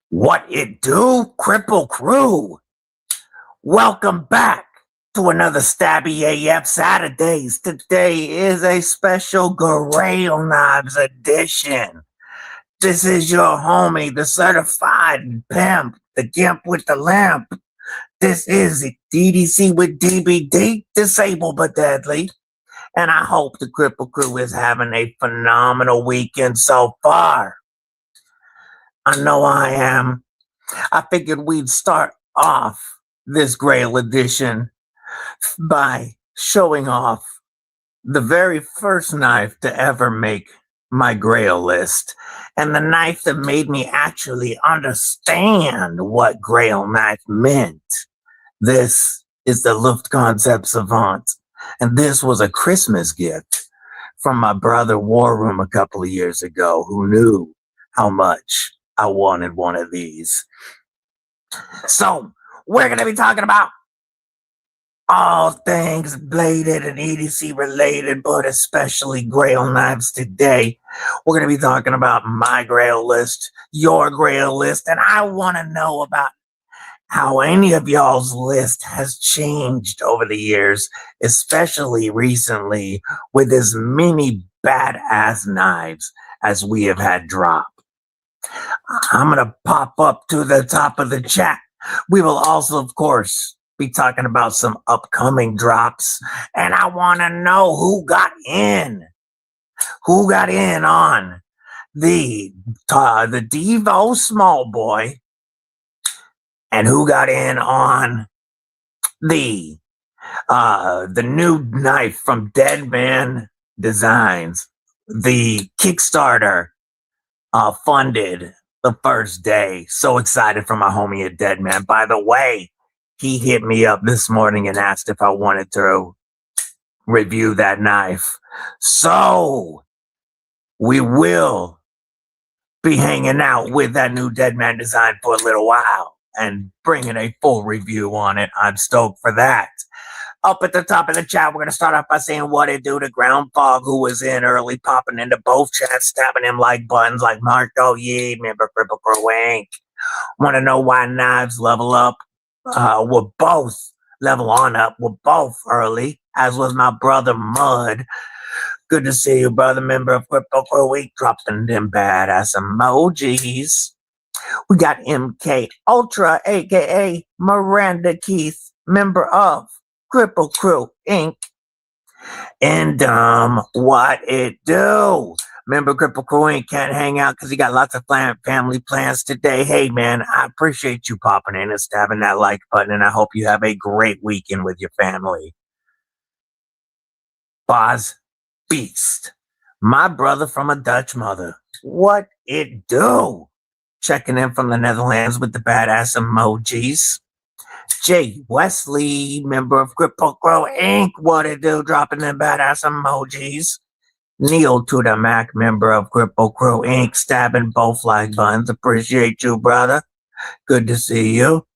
What it do, Kripple Krew? Welcome back to another Stabby AF Saturdays. Today is a special GRAIL Knives edition. This is your homie, the certified pimp, the gimp with the lamp. This is EDC with DBD, disabled but deadly. And I hope the Kripple Krew is having a phenomenal weekend so far. I know I am. I figured we'd start off this GRAIL edition by showing off the very first knife to ever make my GRAIL list, and the knife that made me actually understand what GRAIL knife meant. This is the Luftkonzept Savant, and this was a Christmas gift from my brother War Room a couple of years ago, who knew how much I wanted one of these. So we're going to be talking about all things bladed and EDC related, but especially GRAIL knives today. We're going to be talking about my GRAIL list, your GRAIL list, and I want to know about how any of y'all's list has changed over the years, especially recently with as many badass knives as we have had drop. I'm going to pop up to the top of the chat. We will also, of course, be talking about some upcoming drops. And I want to know who got in. Who got in on the Devo Small Boy, and who got in on the new knife from Dead Man Designs, the Kickstarter funded the first day. So excited for my homie at Dead Man. By the way, he hit me up this morning and asked if I wanted to review that knife. So we will be hanging out with that new Dead Man design for a little while and bringing a full review on it. I'm stoked for that. Up at the top of the chat, we're going to start off by saying what it do to Ground Fog, who was in early, popping into both chats, stabbing him like buttons like Marco Yee, member Kripple Krew Inc. Want to know why knives level up? We're both level on up. We're both early, as was my brother Mud. Good to see you, brother, member of Kripple Krew Inc. Dropping them badass emojis. We got MK Ultra, aka Miranda Keith, member of Kripple Krew Inc. And what it do? Remember, Kripple Krew Inc. can't hang out because he got lots of family plans today. Hey, man, I appreciate you popping in and stabbing that like button, and I hope you have a great weekend with your family. Boz Beast, my brother from a Dutch mother. What it do? Checking in from the Netherlands with the badass emojis. Jay Wesley, member of Kripple Krew Inc. What it do? Dropping them badass emojis. Neil to the Mac, member of Kripple Krew Inc. Stabbing both like buttons. Appreciate you, brother. Good to see you.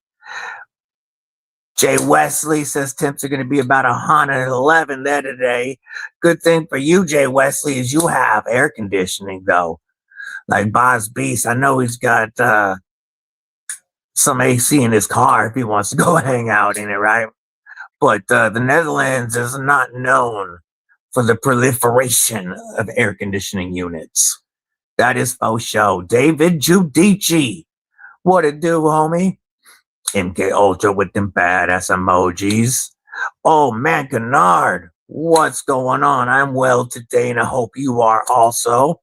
Jay Wesley says temps are going to be about 111 there today. Good thing for you, Jay Wesley, is you have air conditioning, though. Like Boz Beast, I know he's got some AC in his car if he wants to go hang out in it, right? But the Netherlands is not known for the proliferation of air conditioning units. That is faux show. David Giudici, what it do, homie? MK Ultra with them badass emojis. Oh, man, Kennard, what's going on? I'm well today, and I hope you are also.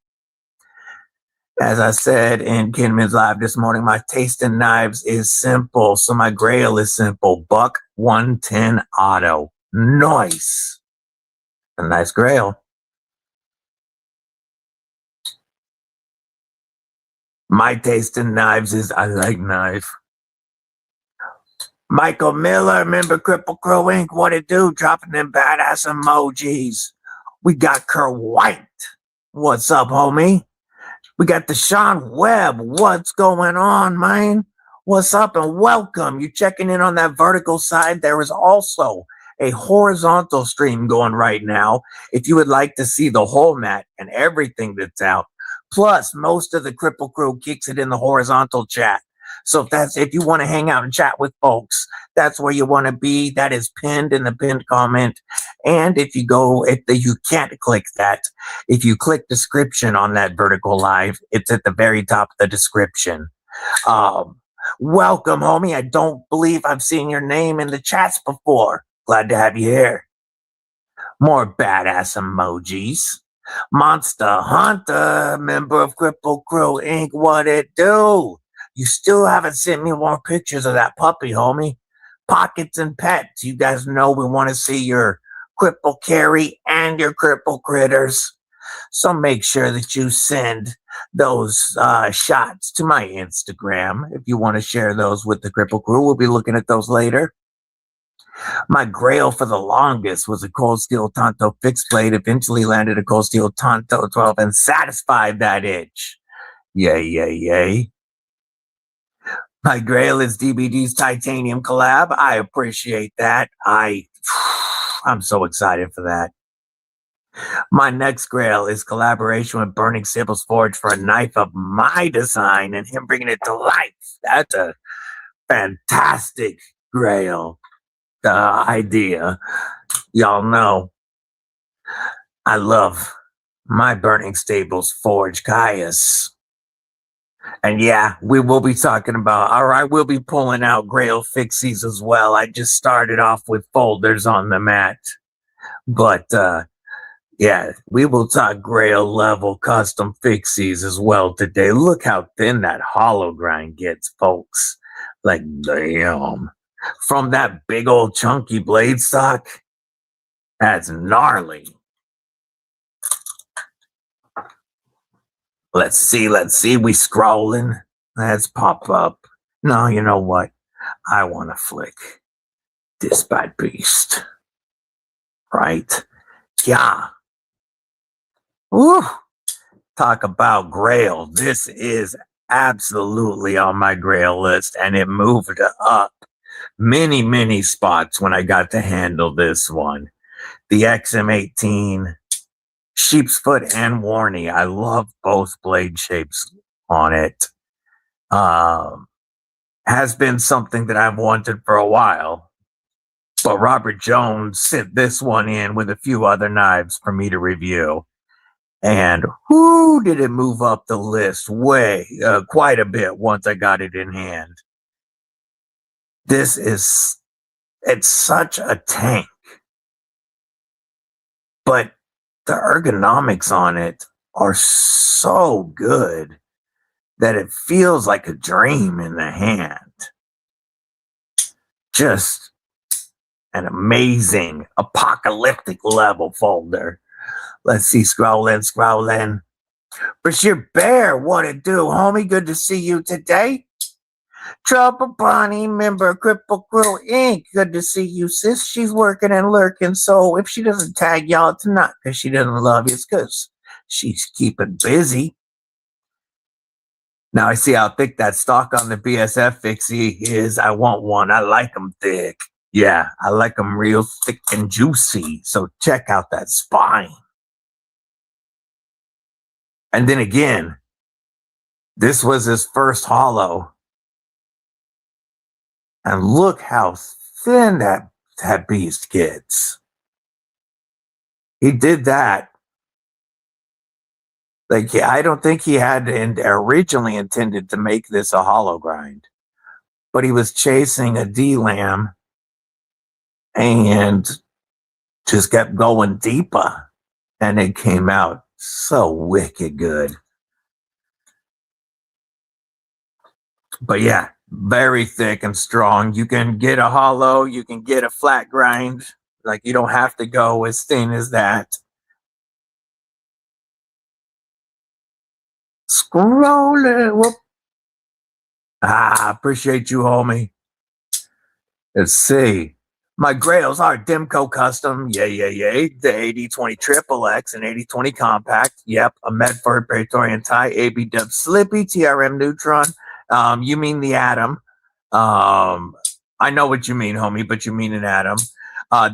As I said in Kinman's Live this morning, my taste in knives is simple, so my GRAIL is simple. Buck 110 auto. Nice. A nice GRAIL. My taste in knives is I like knife. Michael Miller, member Kripple Krew Inc. What it do? Dropping them badass emojis. We got Kerr White. What's up, homie? We got Deshaun Webb. What's going on, man? What's up and welcome. You checking in on that vertical side. There is also a horizontal stream going right now. If you would like to see the whole mat and everything that's out, plus most of the Kripple Krew kicks it in the horizontal chat. So if you want to hang out and chat with folks, that's where you want to be. That is pinned in the pinned comment. And if you can't click that, if you click description on that vertical live, it's at the very top of the description. Welcome, homie. I don't believe I've seen your name in the chats before. Glad to have you here. More badass emojis. Monster Hunter, member of Kripple Krew Inc. What it do? You still haven't sent me more pictures of that puppy, homie. Pockets and pets. You guys know we want to see your Kripple Karry and your Kripple Kritters. So make sure that you send those shots to my Instagram if you want to share those with the Kripple Krew. We'll be looking at those later. My grail for the longest was a Cold Steel Tonto fixed blade. Eventually landed a Cold Steel Tonto 12 and satisfied that itch. Yay, yay, yay. My grail is DBD's titanium collab. I appreciate that. I'm so excited for that. My next grail is collaboration with Burning Sibyl's Forge for a knife of my design and him bringing it to life. That's a fantastic grail idea. Y'all know I love my Burning Stables Forge Caius. And yeah, we will be talking about, all right, we'll be pulling out grail fixies as well. I just started off with folders on the mat. But yeah, we will talk grail level custom fixies as well today. Look how thin that hollow grind gets, folks. Like, damn. From that big old chunky blade stock, that's gnarly. Let's see. We scrolling. Let's pop up. No, you know what? I want to flick this bad beast. Right? Yeah. Woo. Talk about grail. This is absolutely on my grail list, and it moved up many spots when I got to handle this one. The XM18 sheep's foot and warney. I love both blade shapes on it. Has been something that I've wanted for a while, but Robert Jones sent this one in with a few other knives for me to review. And whoo, did it move up the list quite a bit once I got it in hand. It's such a tank, but the ergonomics on it are so good that it feels like a dream in the hand. Just an amazing apocalyptic level folder. Let's see, scrolling. Bashir Bear, what it do, homie? Good to see you today. Trouble Bonnie, member of Kripple Krew Inc. Good to see you, sis. She's working and lurking, so if she doesn't tag y'all tonight because she doesn't love you, it's because she's keeping busy. Now I see how thick that stock on the BSF fixie is. I want one. I like them thick. Yeah, I like them real thick and juicy. So check out that spine. And then again, this was his first hollow. And look how thin that beast gets. He did that. Like, I don't think he had originally intended to make this a hollow grind. But he was chasing a D-Lam and just kept going deeper. And it came out so wicked good. But yeah, very thick and strong. You can get a hollow, you can get a flat grind. Like, you don't have to go as thin as that. Scrolling. Whoop. Appreciate you, homie. Let's see. My grails are Demco Custom, yay. The 8020 Triple X and 8020 Compact. Yep, a Medford Praetorian Tie, AB Dub Slippy, TRM Neutron. You mean the Atom. I know what you mean, homie, but you mean an Atom.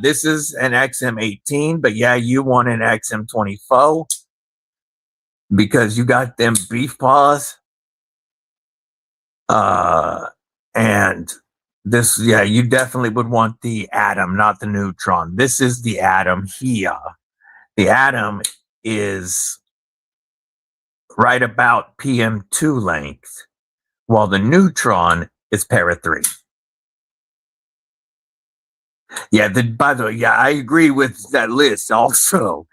This is an XM18, but yeah, you want an XM24 because you got them beef paws. And this, yeah, you definitely would want the atom, not the neutron. This is the atom here. The atom is right about PM2 length, while the neutron is para 3. Yeah, by the way, yeah, I agree with that list also.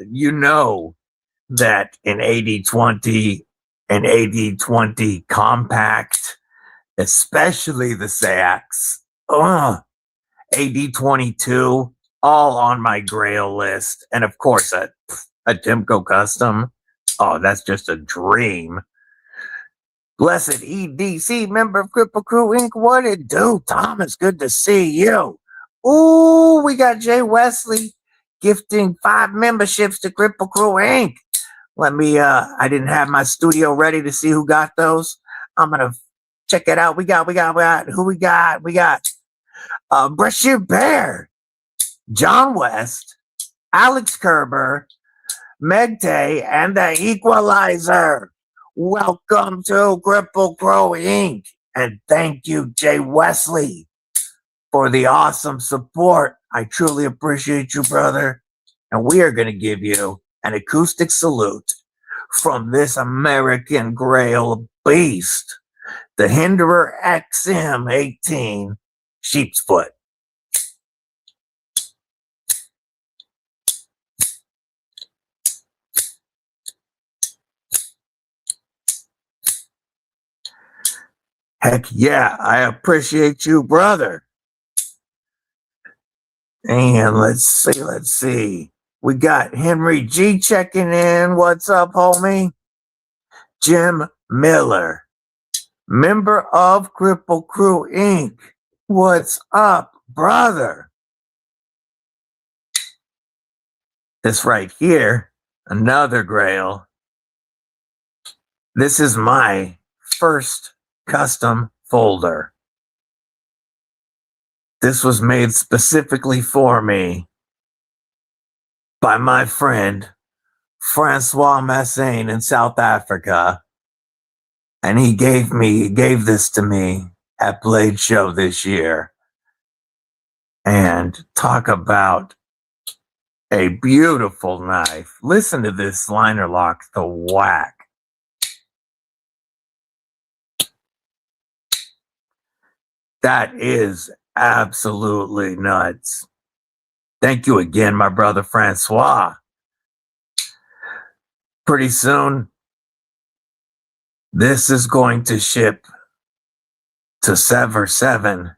You know that an 8020, an 8020 compact, especially the Saks, AD22, all on my Grail list. And of course, a Timco Custom. Oh, that's just a dream. Blessed EDC, member of Kripple Krew Inc. What it do? Thomas, good to see you. Ooh, we got Jay Wesley gifting 5 memberships to Kripple Krew Inc. Let me, I didn't have my studio ready to see who got those. I'm going to check it out. We got, who we got? We got, Brashear Bear, John West, Alex Kerber, Meg Tay, and the Equalizer. Welcome to Kripple Krew Inc. And thank you, Jay Wesley, for the awesome support. I truly appreciate you, brother. And we are going to give you an acoustic salute from this American Grail beast, the Hinderer XM18 Sheep's Foot. Heck yeah, I appreciate you, brother. And let's see. We got Henry G checking in. What's up, homie? Jim Miller, member of Kripple Krew Inc. What's up, brother? This right here, another Grail. This is my first custom folder. This was made specifically for me by my friend Francois Massain in South Africa. And he gave this to me at Blade Show this year. And talk about a beautiful knife. Listen to this liner lock, the whack. That is absolutely nuts. Thank you again, my brother Francois. Pretty soon, this is going to ship to Sever 7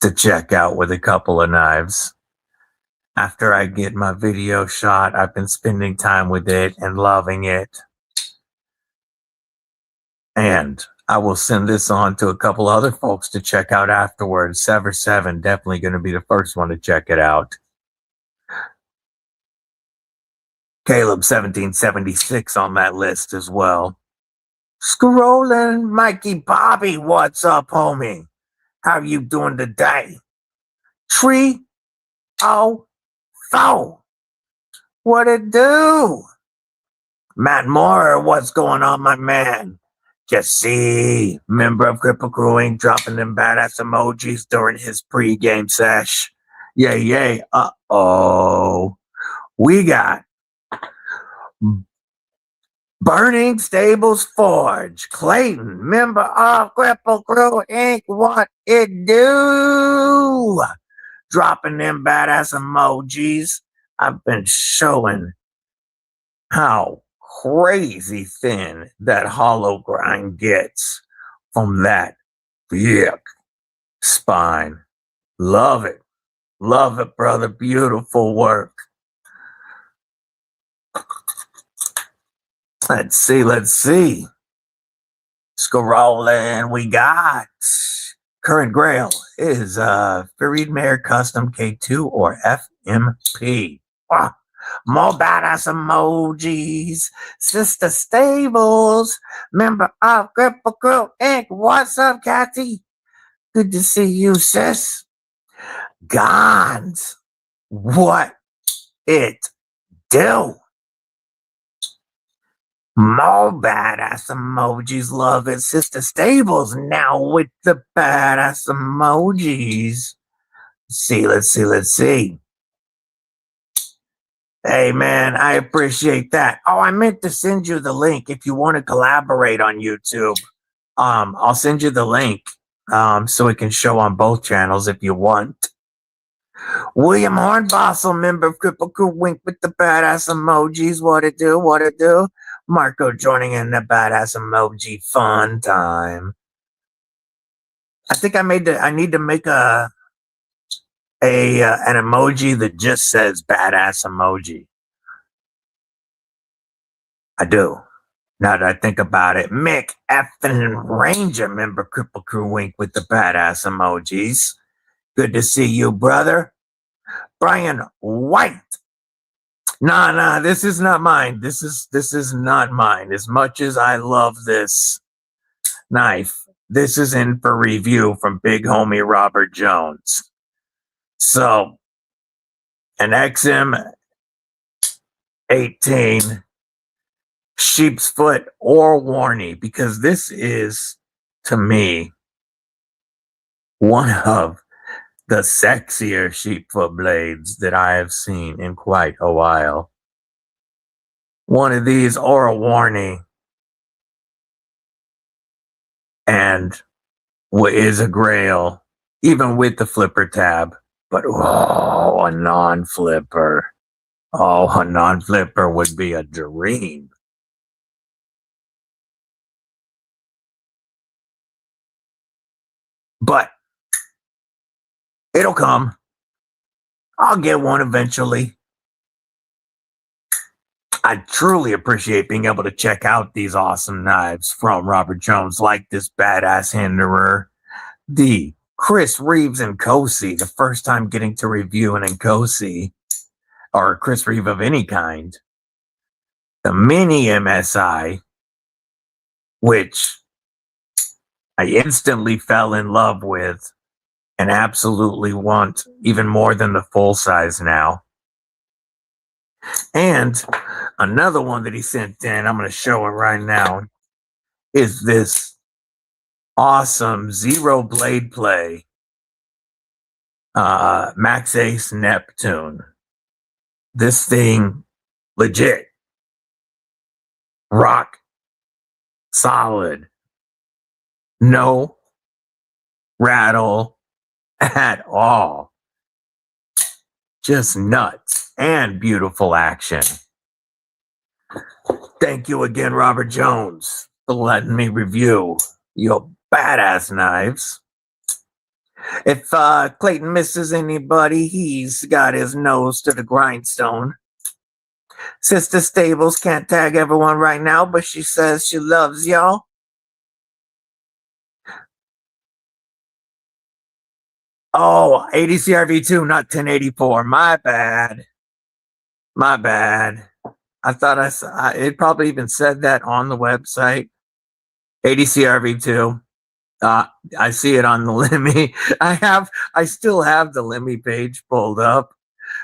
to check out with a couple of knives. After I get my video shot, I've been spending time with it and loving it. And I will send this on to a couple other folks to check out afterwards. Sever 7, definitely going to be the first one to check it out. Caleb 1776 on that list as well. Scrolling, Mikey Bobby, what's up, homie? How you doing today? Tree, what it do? Matt Moore, what's going on, my man? Jesse, member of Kripple Krew Inc., dropping them badass emojis during his pregame sesh. Yay. Uh-oh. We got Burning Stables Forge, Clayton, member of Kripple Krew Inc. What it do? Dropping them badass emojis. I've been showing how crazy thin that hollow grind gets from that thick spine. Love it, brother. Beautiful work. Let's see. Scrolling, we got current Grail is Fareed Mayer Custom K2 or FMP. More badass emojis. Sister Stables, member of Kripple Krew Inc. What's up, Cathy? Good to see you, sis. Gons, what it do? More badass emojis. Love it. Sister Stables now with the badass emojis. Let's see. Hey man, I appreciate that. Oh, I meant to send you the link if you want to collaborate on YouTube. I'll send you the link so it can show on both channels if you want. William Hornbostel, member of Kripple Krew, wink with the badass emojis. What it do? Marco joining in the badass emoji fun time. I think I need to make an emoji that just says badass emoji. I do. Now that I think about it, Mick effing Ranger, member Kripple Krew, wink with the badass emojis. Good to see you, brother. Brian White. Nah, this is not mine. This is not mine. As much as I love this knife, this is in for review from big homie Robert Jones. So, an XM 18 sheep's foot or Warney, because this is, to me, one of the sexier sheepfoot blades that I have seen in quite a while. One of these or a Warney, and what is a Grail, even with the flipper tab, but oh, a non-flipper. Oh, a non-flipper would be a dream. But it'll come. I'll get one eventually. I truly appreciate being able to check out these awesome knives from Robert Jones, like this badass Hinderer, the Chris Reeves Nkosi, the first time getting to review an Nkosi or a Chris Reeve of any kind, the mini MSI, which I instantly fell in love with and absolutely want even more than the full size now. And another one that he sent in, I'm going to show it right now, is this awesome Zero Blade Play Max Ace Neptune. This thing, legit, rock solid, no rattle at all. Just nuts and beautiful action. Thank you again, Robert Jones, for letting me review your badass knives. If Clayton misses anybody, he's got his nose to the grindstone. Sister Stables can't tag everyone right now, but she says she loves y'all. Oh, ADCRV2, not 1084. My bad. I thought it probably even said that on the website. ADCRV2. I see it on the Lemmy. I still have the Lemmy page pulled up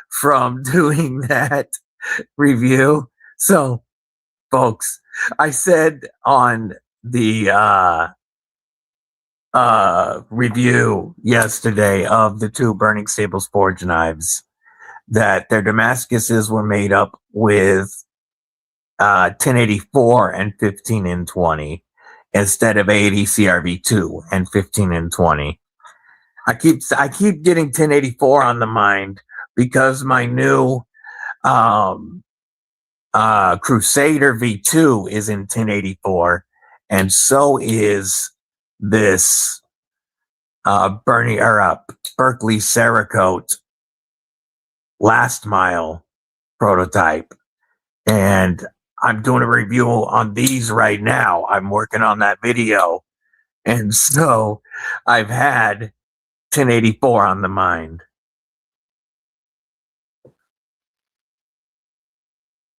from doing that review. So, folks, I said on the review yesterday of the two Burning Stables Forge knives that their Damascuses were made up with 1084 and 15 and 20 instead of ADCRV2 and 15 and 20. I keep getting 1084 on the mind because my new Crusader V2 is in 1084, and so is this Berkeley Cerakote Last Mile prototype, and I'm doing a review on these right now. I'm working on that video, and so I've had 1084 on the mind.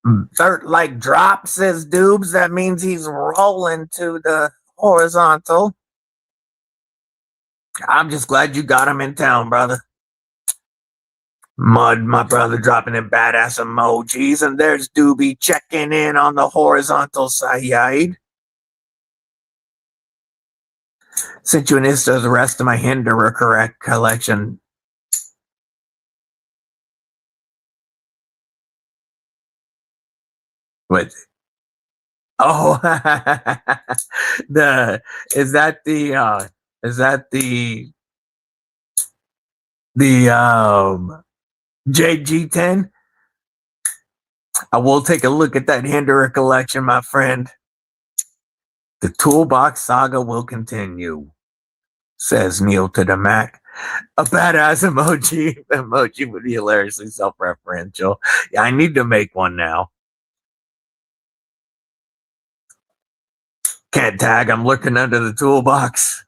VERT like drop, says Dubes. That means he's rolling to the horizontal. I'm just glad you got him in town, brother. Mud, my brother, dropping in badass emojis. And there's Doobie checking in on the horizontal side. Sent you an Insta of the rest of my Hinderer correct collection. With oh, is that the JG10? I will take a look at that Hinderer collection, my friend. The toolbox saga will continue, says Neil to the Mac. A badass emoji would be hilariously self-referential. Yeah, I need to make one now. Can't tag, I'm looking under the toolbox.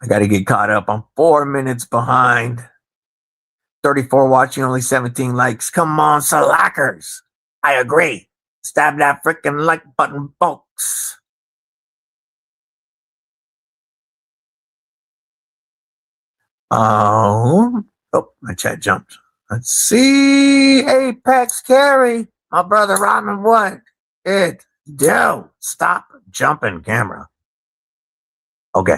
I gotta get caught up. I'm 4 minutes behind. 34 watching, only 17 likes. Come on, slackers. I agree. Stab that freaking like button, folks. Oh, my chat jumped. Let's see. Apex Karry. My brother Rodman, what? It do. Stop jumping, camera. Okay.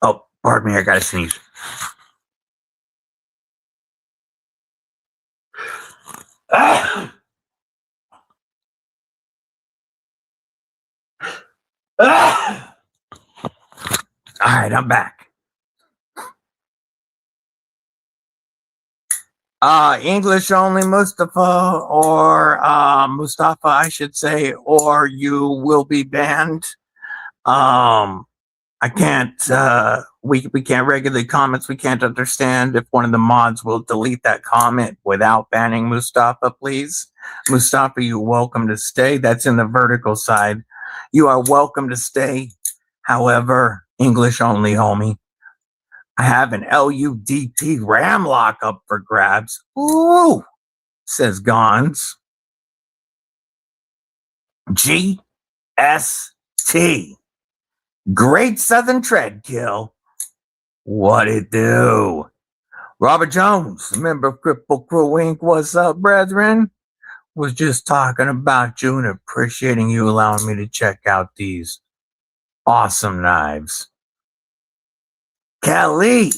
Oh, pardon me, I gotta sneeze. All right, I'm back. English only, Mustafa, or Mustafa, I should say, or you will be banned. I can't, we can't regulate comments. We can't understand if one of the mods will delete that comment without banning Mustafa, please. Mustafa, you're welcome to stay. That's in the vertical side. You are welcome to stay. However, English only, homie. I have an LUDT RAM lock up for grabs. Ooh, says Gons. GST. Great Southern Treadkill. What it do? Robert Jones, member of Kripple Krew Inc. What's up, brethren? Was just talking about you and appreciating you allowing me to check out these awesome knives. Kelly,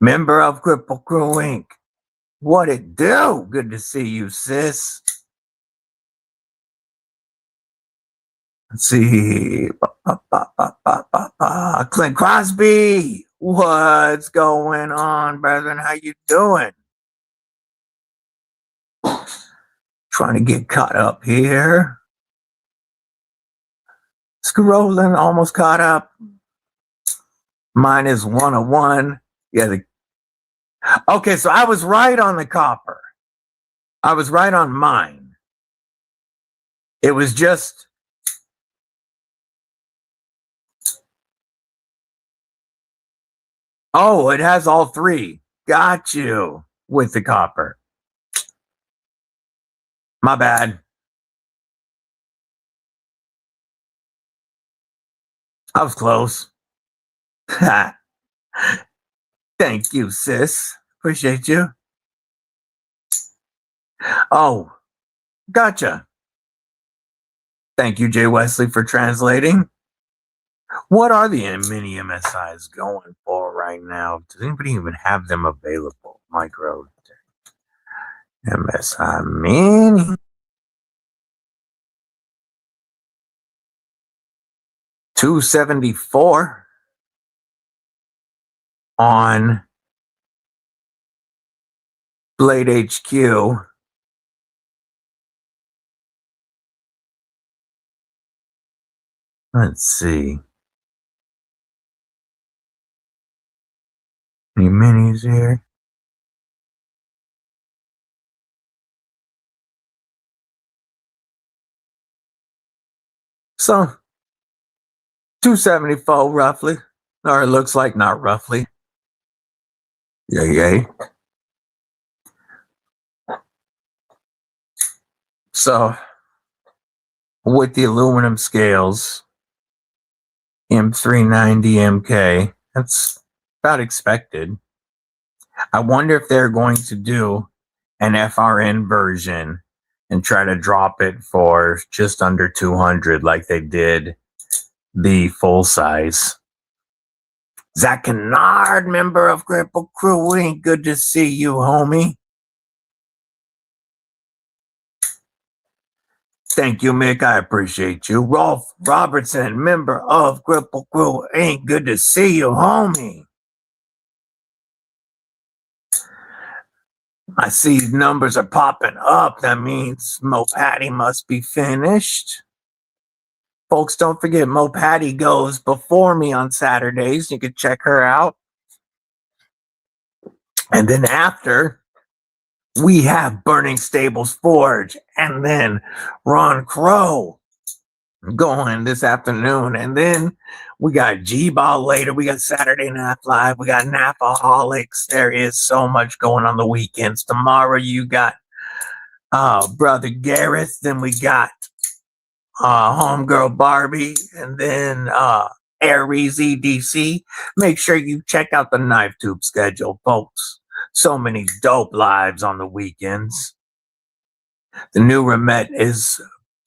member of Kripple Krew Inc. What it do? Good to see you, sis. Let's see. Clint Crosby. What's going on, brethren? How you doing? Trying to get caught up here. Scrolling, almost caught up. Mine is 101. Yeah. Okay, so I was right on the copper. I was right on mine. It was just oh, it has all three. Got you with the copper. My bad. I was close. Thank you, sis. Appreciate you. Oh, gotcha. Thank you, Jay Wesley, for translating. What are the mini MSIs going for right now? Does anybody even have them available? Micro MSI mini. 274 on Blade HQ. Let's see. Any minis here? So 274 roughly. Or it looks like not roughly. Yay. So with the aluminum scales, M390 MK, that's about expected. I wonder if they're going to do an FRN version and try to drop it for just under 200 like they did the full size. Zach Kennard, member of Kripple Krew, ain't good to see you, homie. Thank you, Mick. I appreciate you. Rolf Robertson, member of Kripple Krew, ain't good to see you, homie. I see numbers are popping up. That means Mo Patty must be finished. Folks, don't forget Mo Patty goes before me on Saturdays. You can check her out. And then after, we have Burning Stables Forge and then Ron Crow going this afternoon. And then we got G-Ball later. We got Saturday Night Live. We got Napaholics. There is so much going on the weekends. Tomorrow you got Brother Gareth. Then we got Homegirl Barbie. And then Aries EDC. Make sure you check out the Knife Tube schedule, folks. So many dope lives on the weekends. The new Remet is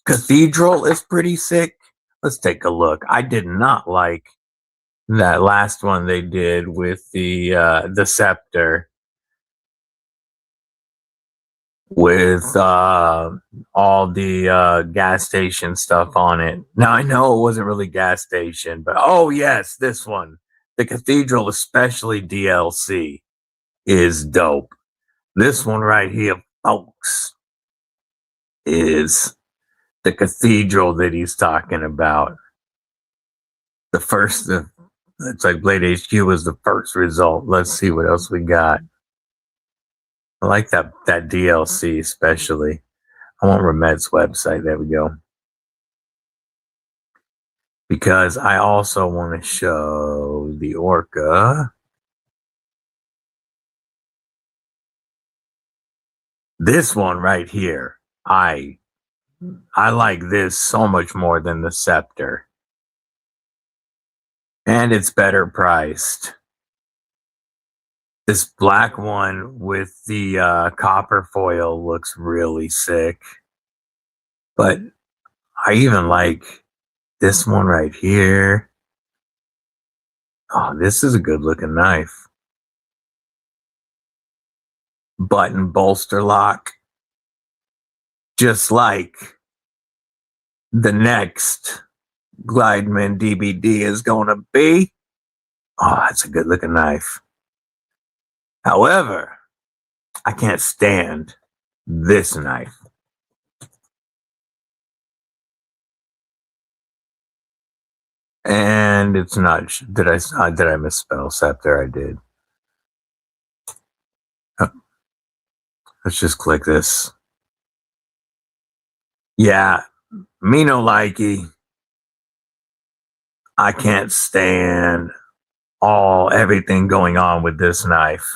Cathedral is pretty sick. Let's take a look. I did not like that last one they did with the scepter with all the gas station stuff on it. Now I know it wasn't really gas station, but oh yes, this one, the Cathedral, especially DLC, is dope. This one right here, folks, is the Cathedral that he's talking about. The first, it's like Blade HQ was the first result. Let's see what else we got. I like that DLC especially. I want Remet's website. There we go. Because I also want to show the Orca. This one right here. I like this so much more than the scepter. And it's better priced. This black one with the copper foil looks really sick. But I even like this one right here. Oh, this is a good looking knife. Button bolster lock. Just like the next Glideman DBD is going to be. Oh, that's a good looking knife. However, I can't stand this knife. And it's not. Did I misspell scepter? I did. Oh, let's just click this. Yeah, me no likey. I can't stand everything going on with this knife.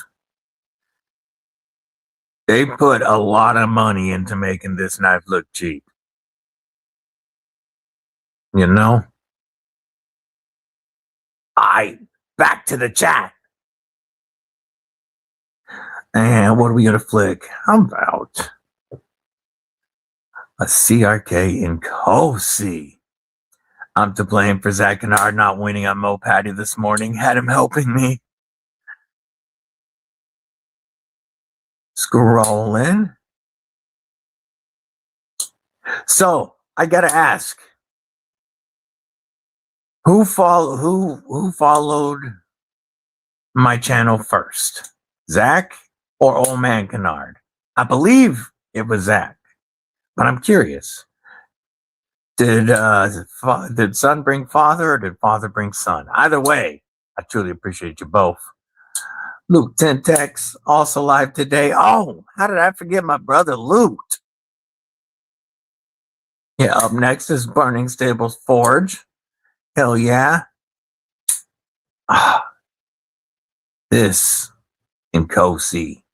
They put a lot of money into making this knife look cheap. You know? Back to the chat. And what are we gonna flick? How about a CRK in Cosi? I'm to blame for Zach Kennard not winning on Mo Patty this morning. Had him helping me. Scrolling. So I gotta ask, who followed my channel first, Zach or Old Man Kennard? I believe it was Zach, but I'm curious. Did son bring father, or did father bring son? Either way, I truly appreciate you both. Luke Tentex also live today. Oh, how did I forget my brother Luke? Yeah, up next is Burning Stables Forge. Hell yeah. This in Cosi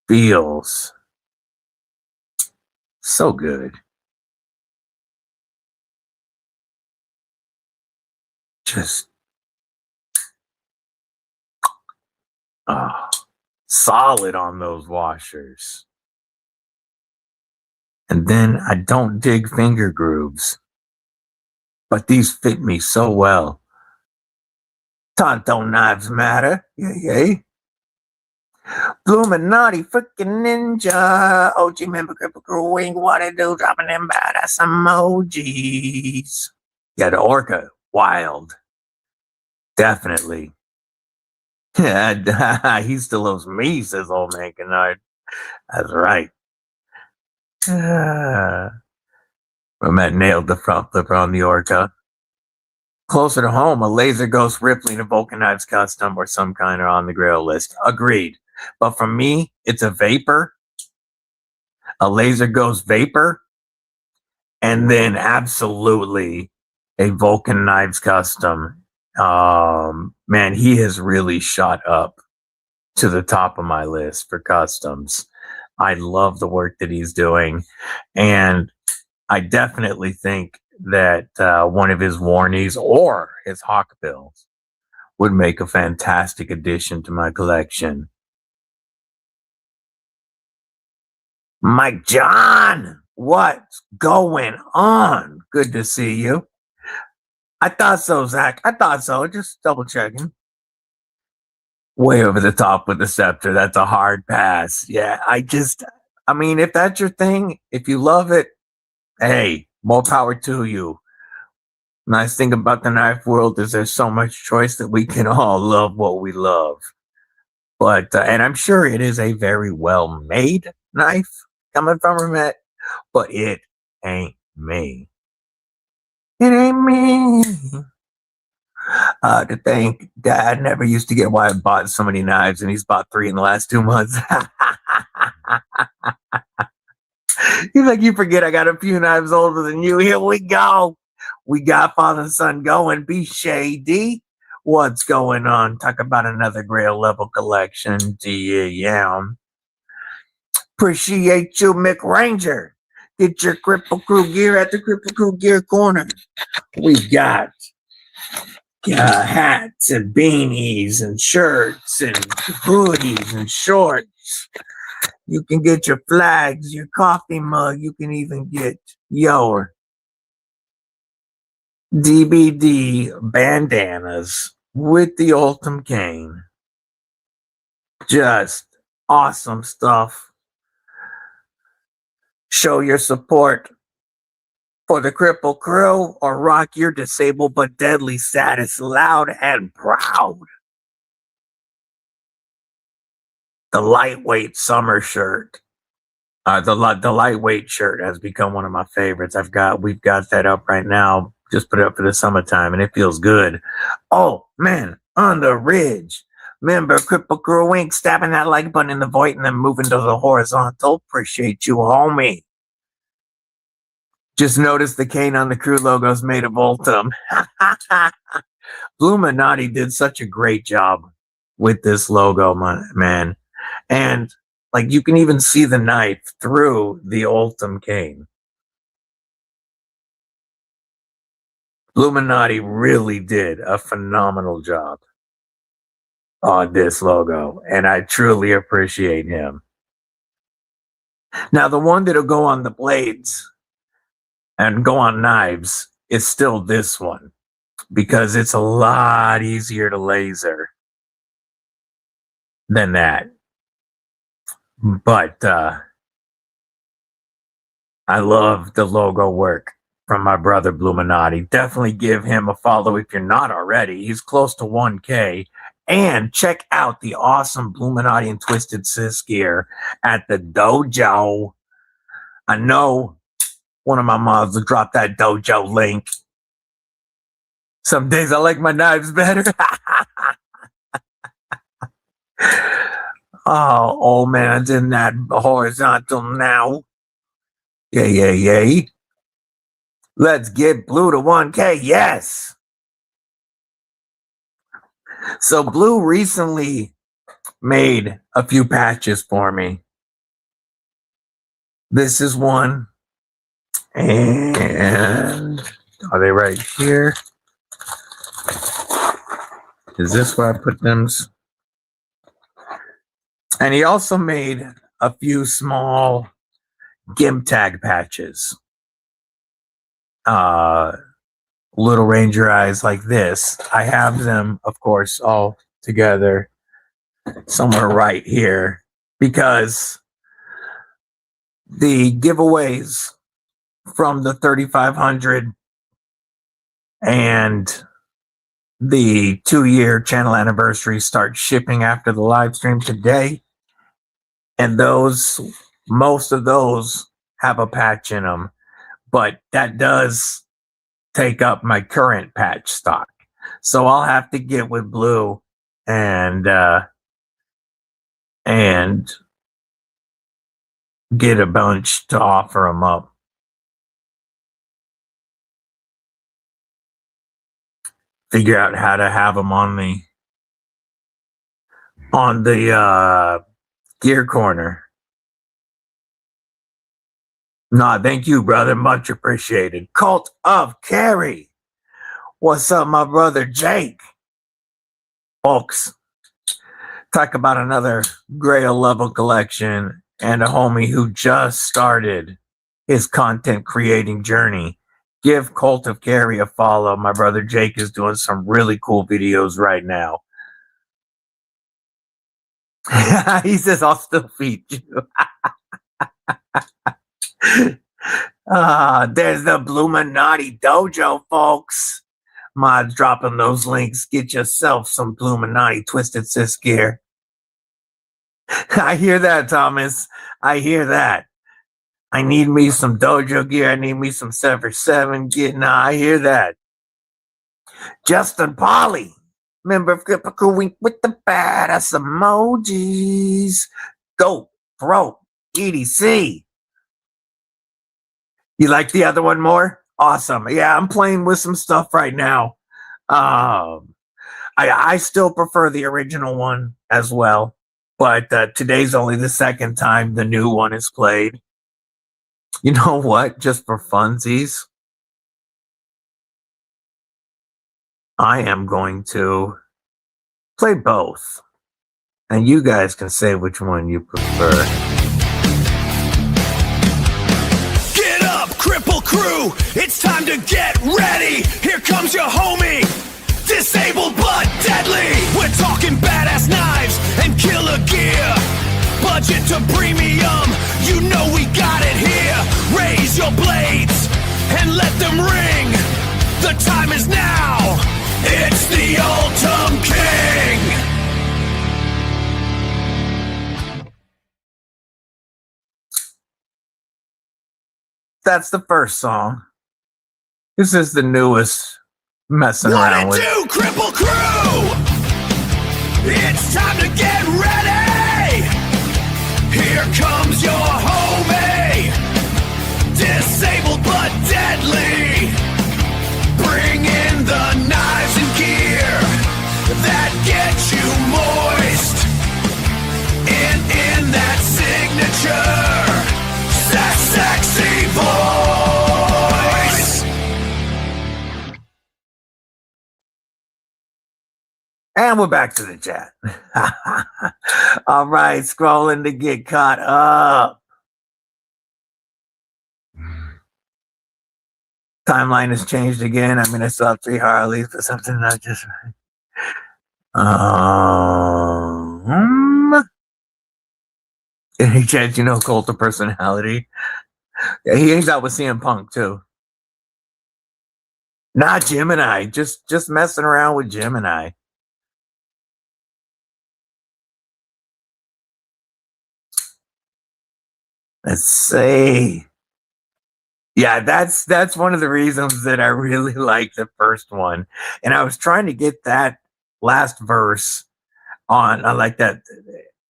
feels so good. Just solid on those washers. And then I don't dig finger grooves, but these fit me so well. Tonto knives matter. Yay. Illuminati freaking ninja. OG member Kripple Krew wing. What it do? Dropping them badass emojis. Yeah, the orca. Wild. Definitely. Yeah, he still loves me, says old man Kennard. That's right. Matt nailed the front flipper on the orca. Closer to home, a laser ghost rippling, a Vulcan Knives custom, or some kind are on the grail list. Agreed. But for me, it's a vapor, a laser ghost vapor, and then absolutely a Vulcan Knives custom. Man, he has really shot up to the top of my list for customs. I love the work that he's doing, and I definitely think that one of his Warnies or his Hawkbills would make a fantastic addition to my collection. Mike John, what's going on? Good to see you. I thought so, Zach. I thought so. Just double checking. Way over the top with the scepter. That's a hard pass. Yeah, I mean, if that's your thing, if you love it, hey, more power to you. Nice thing about the knife world is there's so much choice that we can all love what we love. But, and I'm sure it is a very well made knife coming from Remet, but it ain't me. It ain't me. To think Dad never used to get why I bought so many knives, and he's bought 3 in the last 2 months. He's like, you forget I got a few knives older than you. Here we go. We got father and son going. Be shady. What's going on? Talk about another grail level collection. Yeah. Appreciate you, Mick Ranger. Get your Kripple Krew gear at the Kripple Krew gear corner. We've got hats and beanies and shirts and hoodies and shorts. You can get your flags, your coffee mug. You can even get your DBD bandanas with the Ultim cane. Just awesome stuff. Show your support for the Kripple Krew or rock your disabled but deadly status loud and proud. The lightweight summer shirt. The lightweight shirt has become one of my favorites. We've got that up right now. Just put it up for the summertime and it feels good. Oh man, on the ridge. Remember Kripple Krew Inc. Stabbing that like button in the void and then moving to the horizontal. Appreciate you, homie. Just notice the cane on the crew logo is made of Ultim. Illuminati did such a great job with this logo, man. And like you can even see the knife through the Ultim cane. Illuminati really did a phenomenal job on this logo, and I truly appreciate him. Now, the one that'll go on the blades and go on knives is still this one because it's a lot easier to laser than that. But I love the logo work from my brother Illuminati. Definitely give him a follow if you're not already. He's close to 1K. And check out the awesome Illuminati and Twisted Sis gear at the dojo. I know one of my moms will drop that dojo link. Some days I like my knives better. Oh, old man's in that horizontal now. Yay. Let's get Blue to 1K. Yes. So Blue recently made a few patches for me. This is one. And are they right here? Is this where I put them? And he also made a few small GIMP tag patches. Little Ranger eyes like this. I have them, of course, all together somewhere right here because the giveaways from the 3500 and the 2-year channel anniversary start shipping after the live stream today. And most of those have a patch in them, but that does take up my current patch stock. So I'll have to get with Blue and get a bunch to offer them up. Figure out how to have them on the gear corner. Nah, thank you, brother. Much appreciated. Cult of Karry. What's up, my brother Jake? Folks, talk about another Grail level collection and a homie who just started his content creating journey. Give Cult of Karry a follow. My brother Jake is doing some really cool videos right now. He says, I'll still feed you. There's the Bluminati Dojo, folks. Mods dropping those links. Get yourself some Bluminati Twisted Sis gear. I hear that, Thomas. I hear that. I need me some dojo gear. I need me some 7 gear. Nah, I hear that. Justin Polly, member of Kripple Krew with the badass emojis. Go, bro, EDC. You like the other one more? Awesome. Yeah, I'm playing with some stuff right now. I still prefer the original one as well, but today's only the second time the new one is played. You know what? Just for funsies, I am going to play both, and you guys can say which one you prefer. Get up, Kripple Krew! It's time to get ready! Here comes your homie! Disabled but deadly! We're talking badass knives and killer gear! Budget to premium, you know we got it here! Raise your blades and let them ring! The time is now! It's the Ultim King! That's the first song. This is the newest messing around with. What it do, Kripple Krew? It's time to get ready! Here comes your homie! Disabled but deadly! Bring in the knives and gear that get you moist! In that signature sexy voice! And we're back to the chat. All right, scrolling to get caught up. Timeline has changed again. I'm gonna still have 3 Harleys, but something not just right. He changed, cult of personality. Yeah, he hangs out with CM Punk too. Not Gemini, just messing around with Gemini. Let's see. Yeah, that's one of the reasons that I really like the first one. And I was trying to get that last verse on. I like that.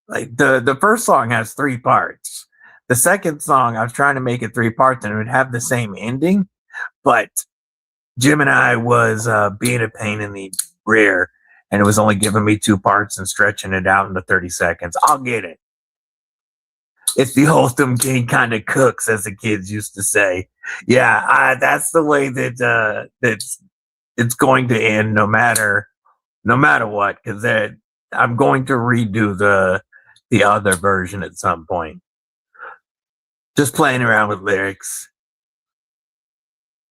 Like the first song has 3 parts. The second song, I was trying to make it 3 parts and it would have the same ending, but Gemini was being a pain in the rear, and it was only giving me 2 parts and stretching it out into 30 seconds. I'll get it. It's the Ultim King kind of cooks, as the kids used to say. Yeah, that's the way that it's going to end no matter what, because I'm going to redo the other version at some point. Just playing around with lyrics.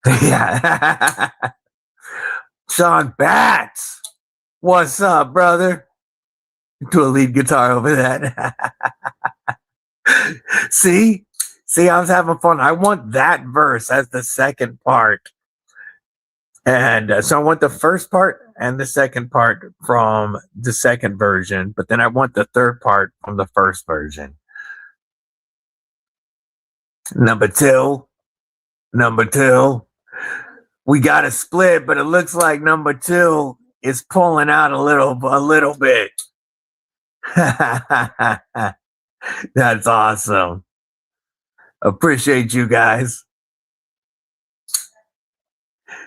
Yeah. Sean Batts, what's up, brother? To a lead guitar over that. See, I was having fun. I want that verse as the second part. And so I want the first part and the second part from the second version, but then I want the third part from the first version. Number two, we got a split, but it looks like number two is pulling out a little bit. That's awesome. Appreciate you guys.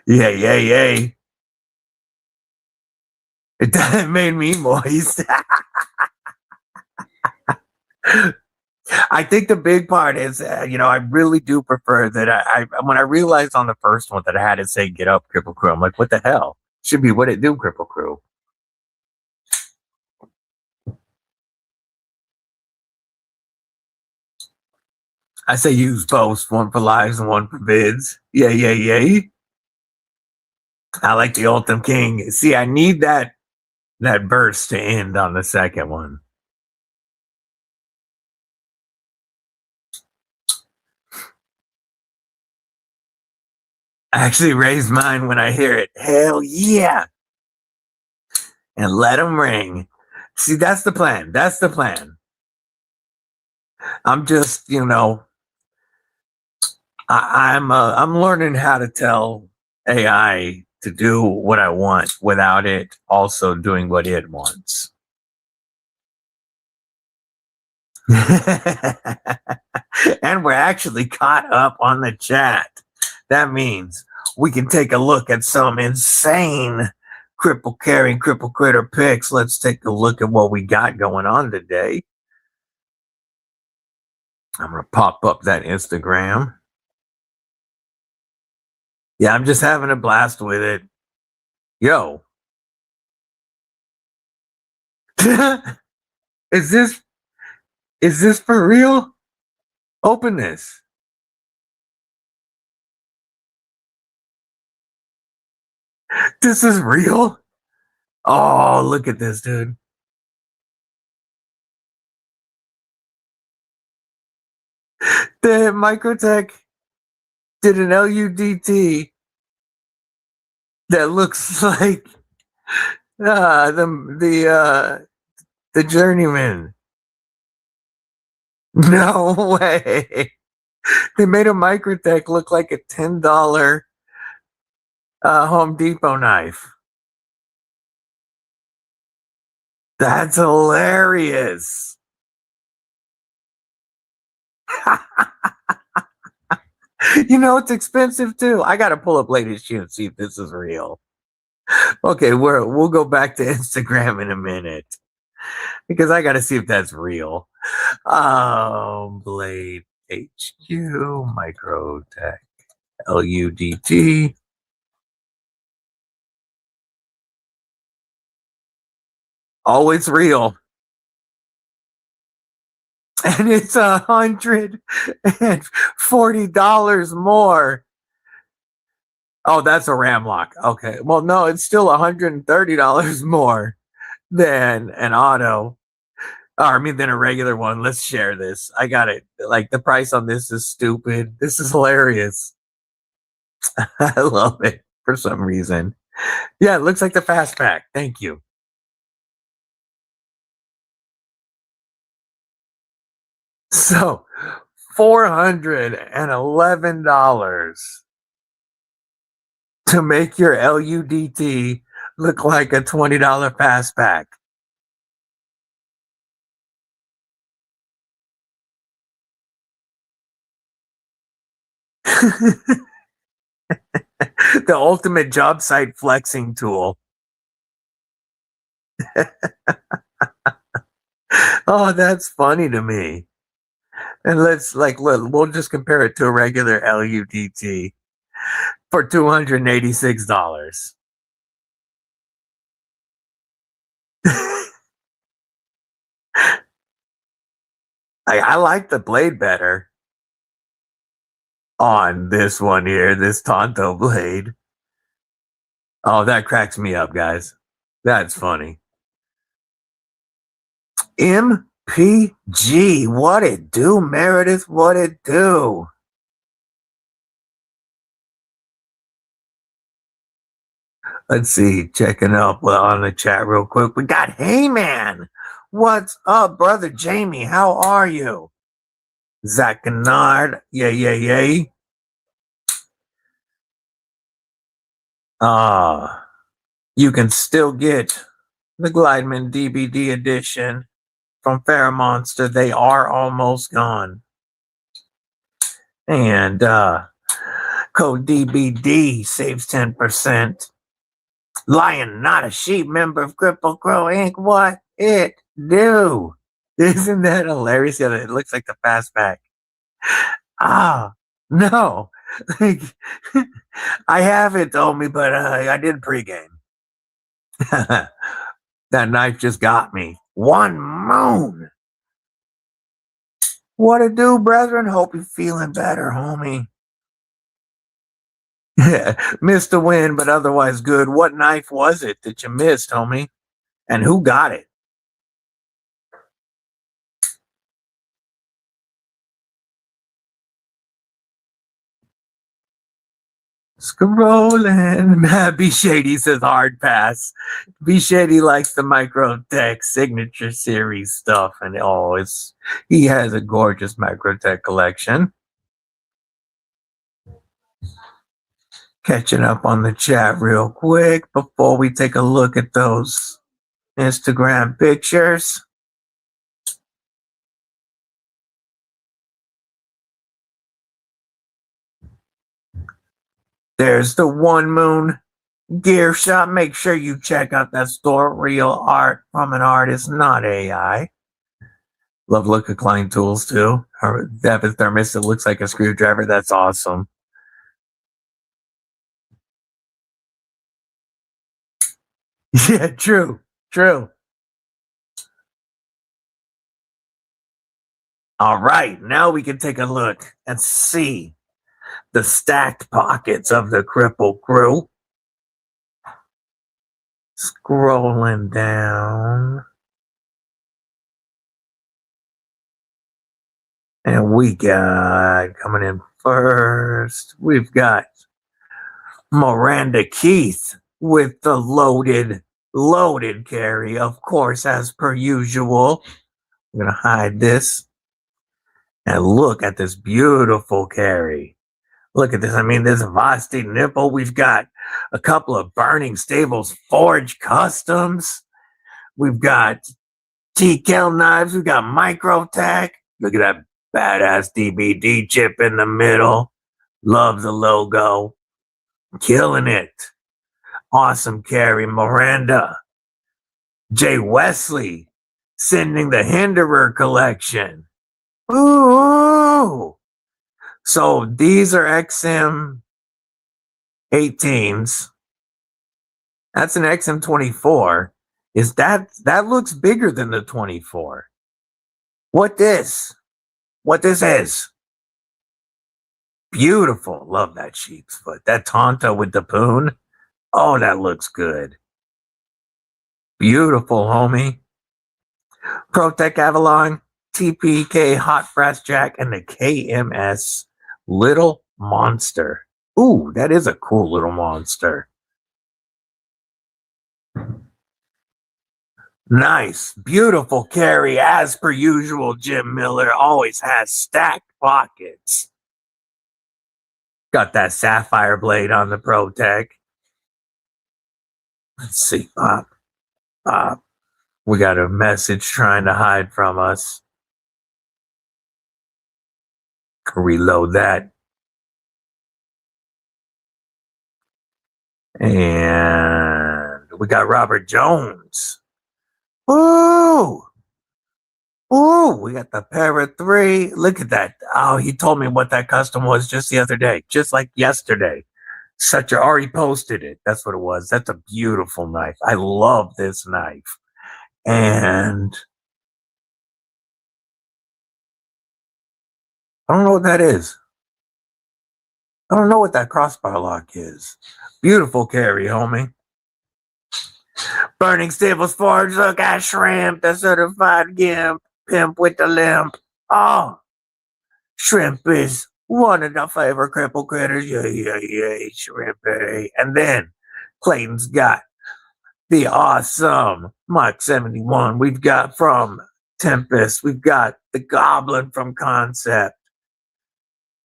Yay. It made me moist. I think the big part is, I really do prefer that I when I realized on the first one that I had to say, get up, Kripple Krew, I'm like, what the hell? Should be what it do, Kripple Krew. I say use both, one for lives and one for vids. Yay. I like the Ultimate King. See, I need that verse to end on the second one. I actually raise mine when I hear it. Hell yeah. And let them ring. See, that's the plan. I'm just, I'm learning how to tell AI to do what I want without it also doing what it wants. And we're actually caught up on the chat. That means we can take a look at some insane Kripple Karry and Kripple Critter pics. Let's take a look at what we got going on today. I'm going to pop up that Instagram. Yeah, I'm just having a blast with it. Yo. Is this for real? Open this. This is real? Oh, look at this, dude. The Microtech did an LUDT that looks like the Journeyman. No way. They made a Microtech look like a $10 Home Depot knife. That's hilarious. It's expensive too. I gotta pull up latest shoe and see if this is real. Okay, we'll go back to Instagram in a minute because I gotta see if that's real. Blade HQ Microtech LUDT. Always real. And it's $140 more. Oh, that's a RAM lock. Okay. Well, no, it's still $130 more than an auto. Than a regular one. Let's share this. I got it. Like, the price on this is stupid. This is hilarious. I love it for some reason. Yeah, it looks like the Fastback. Thank you. So, $411 to make your LUDT look like a $20 Fastback. The ultimate job site flexing tool. Oh, that's funny to me. And we'll just compare it to a regular LUDT for $286. I like the blade better on this one here, this Tonto blade. Oh, that cracks me up, guys. That's funny. MPG, what it do, Meredith? What it do? Let's see, checking up on the chat real quick. We got Hey Man. What's up, brother Jamie? How are you? Zach Kennard. Yay. You can still get the Glideman DBD edition from Fair Monster. They are almost gone. And code DBD saves 10%. Lion, not a sheep, member of Kripple Krew Inc. What it do? Isn't that hilarious? Yeah, it looks like the fastback. No. Like, I haven't told me, but I did pregame. That knife just got me. One moon. What it do, brethren? Hope you're feeling better, homie. Missed a win, but otherwise good. What knife was it that you missed, homie? And who got it? Scrolling. B Shady says hard pass. B Shady likes the Microtech signature series stuff, and he has a gorgeous Microtech collection. Catching up on the chat real quick before we take a look at those Instagram pictures. There's the One Moon Gear Shop. Make sure you check out that store. Real art from an artist, not AI. Love look at Klein tools too. Her Devin Thermos, it looks like a screwdriver. That's awesome. Yeah, true. All right, now we can take a look and see the stacked pockets of the Kripple Krew. Scrolling down. And we got, coming in first, we've got Miranda Keith with the loaded Karry, of course, as per usual. I'm going to hide this. And look at this beautiful Karry. Look at this. I mean, this Vasti nipple. We've got a couple of Burning Stables Forge customs. We've got TKL knives. We've got Microtech. Look at that badass DBD chip in the middle. Love the logo. Killing it. Awesome Karry. Miranda. Jay Wesley sending the Hinderer collection. Ooh. So these are XM 18s. That's an XM 24. That looks bigger than the 24. What this is? Beautiful. Love that sheep's foot. That Tonto with the poon. Oh, that looks good. Beautiful, homie. Protec Avalon, TPK Hot Brass Jack, and the KMS Little Monster. Ooh, that is a cool little monster. Nice, beautiful Karry, as per usual. Jim Miller always has stacked pockets. Got that sapphire blade on the Protec. Let's see, we got a message trying to hide from us. Reload that. And we got Robert Jones. Ooh, we got the Para 3. Look at that. Oh, he told me what that custom was just the other day, just like yesterday. Already posted it. That's what it was. That's a beautiful knife. I love this knife. And I don't know what that is. I don't know what that crossbar lock is. Beautiful Karry, homie. Burning Stables Forge, look at Shrimp, the certified gimp, pimp with the limp. Oh, Shrimp is one of the favorite cripple critters. Yeah, Shrimpy. And then Clayton's got the awesome Mach 71. We've got from Tempest. We've got the Goblin from Concept.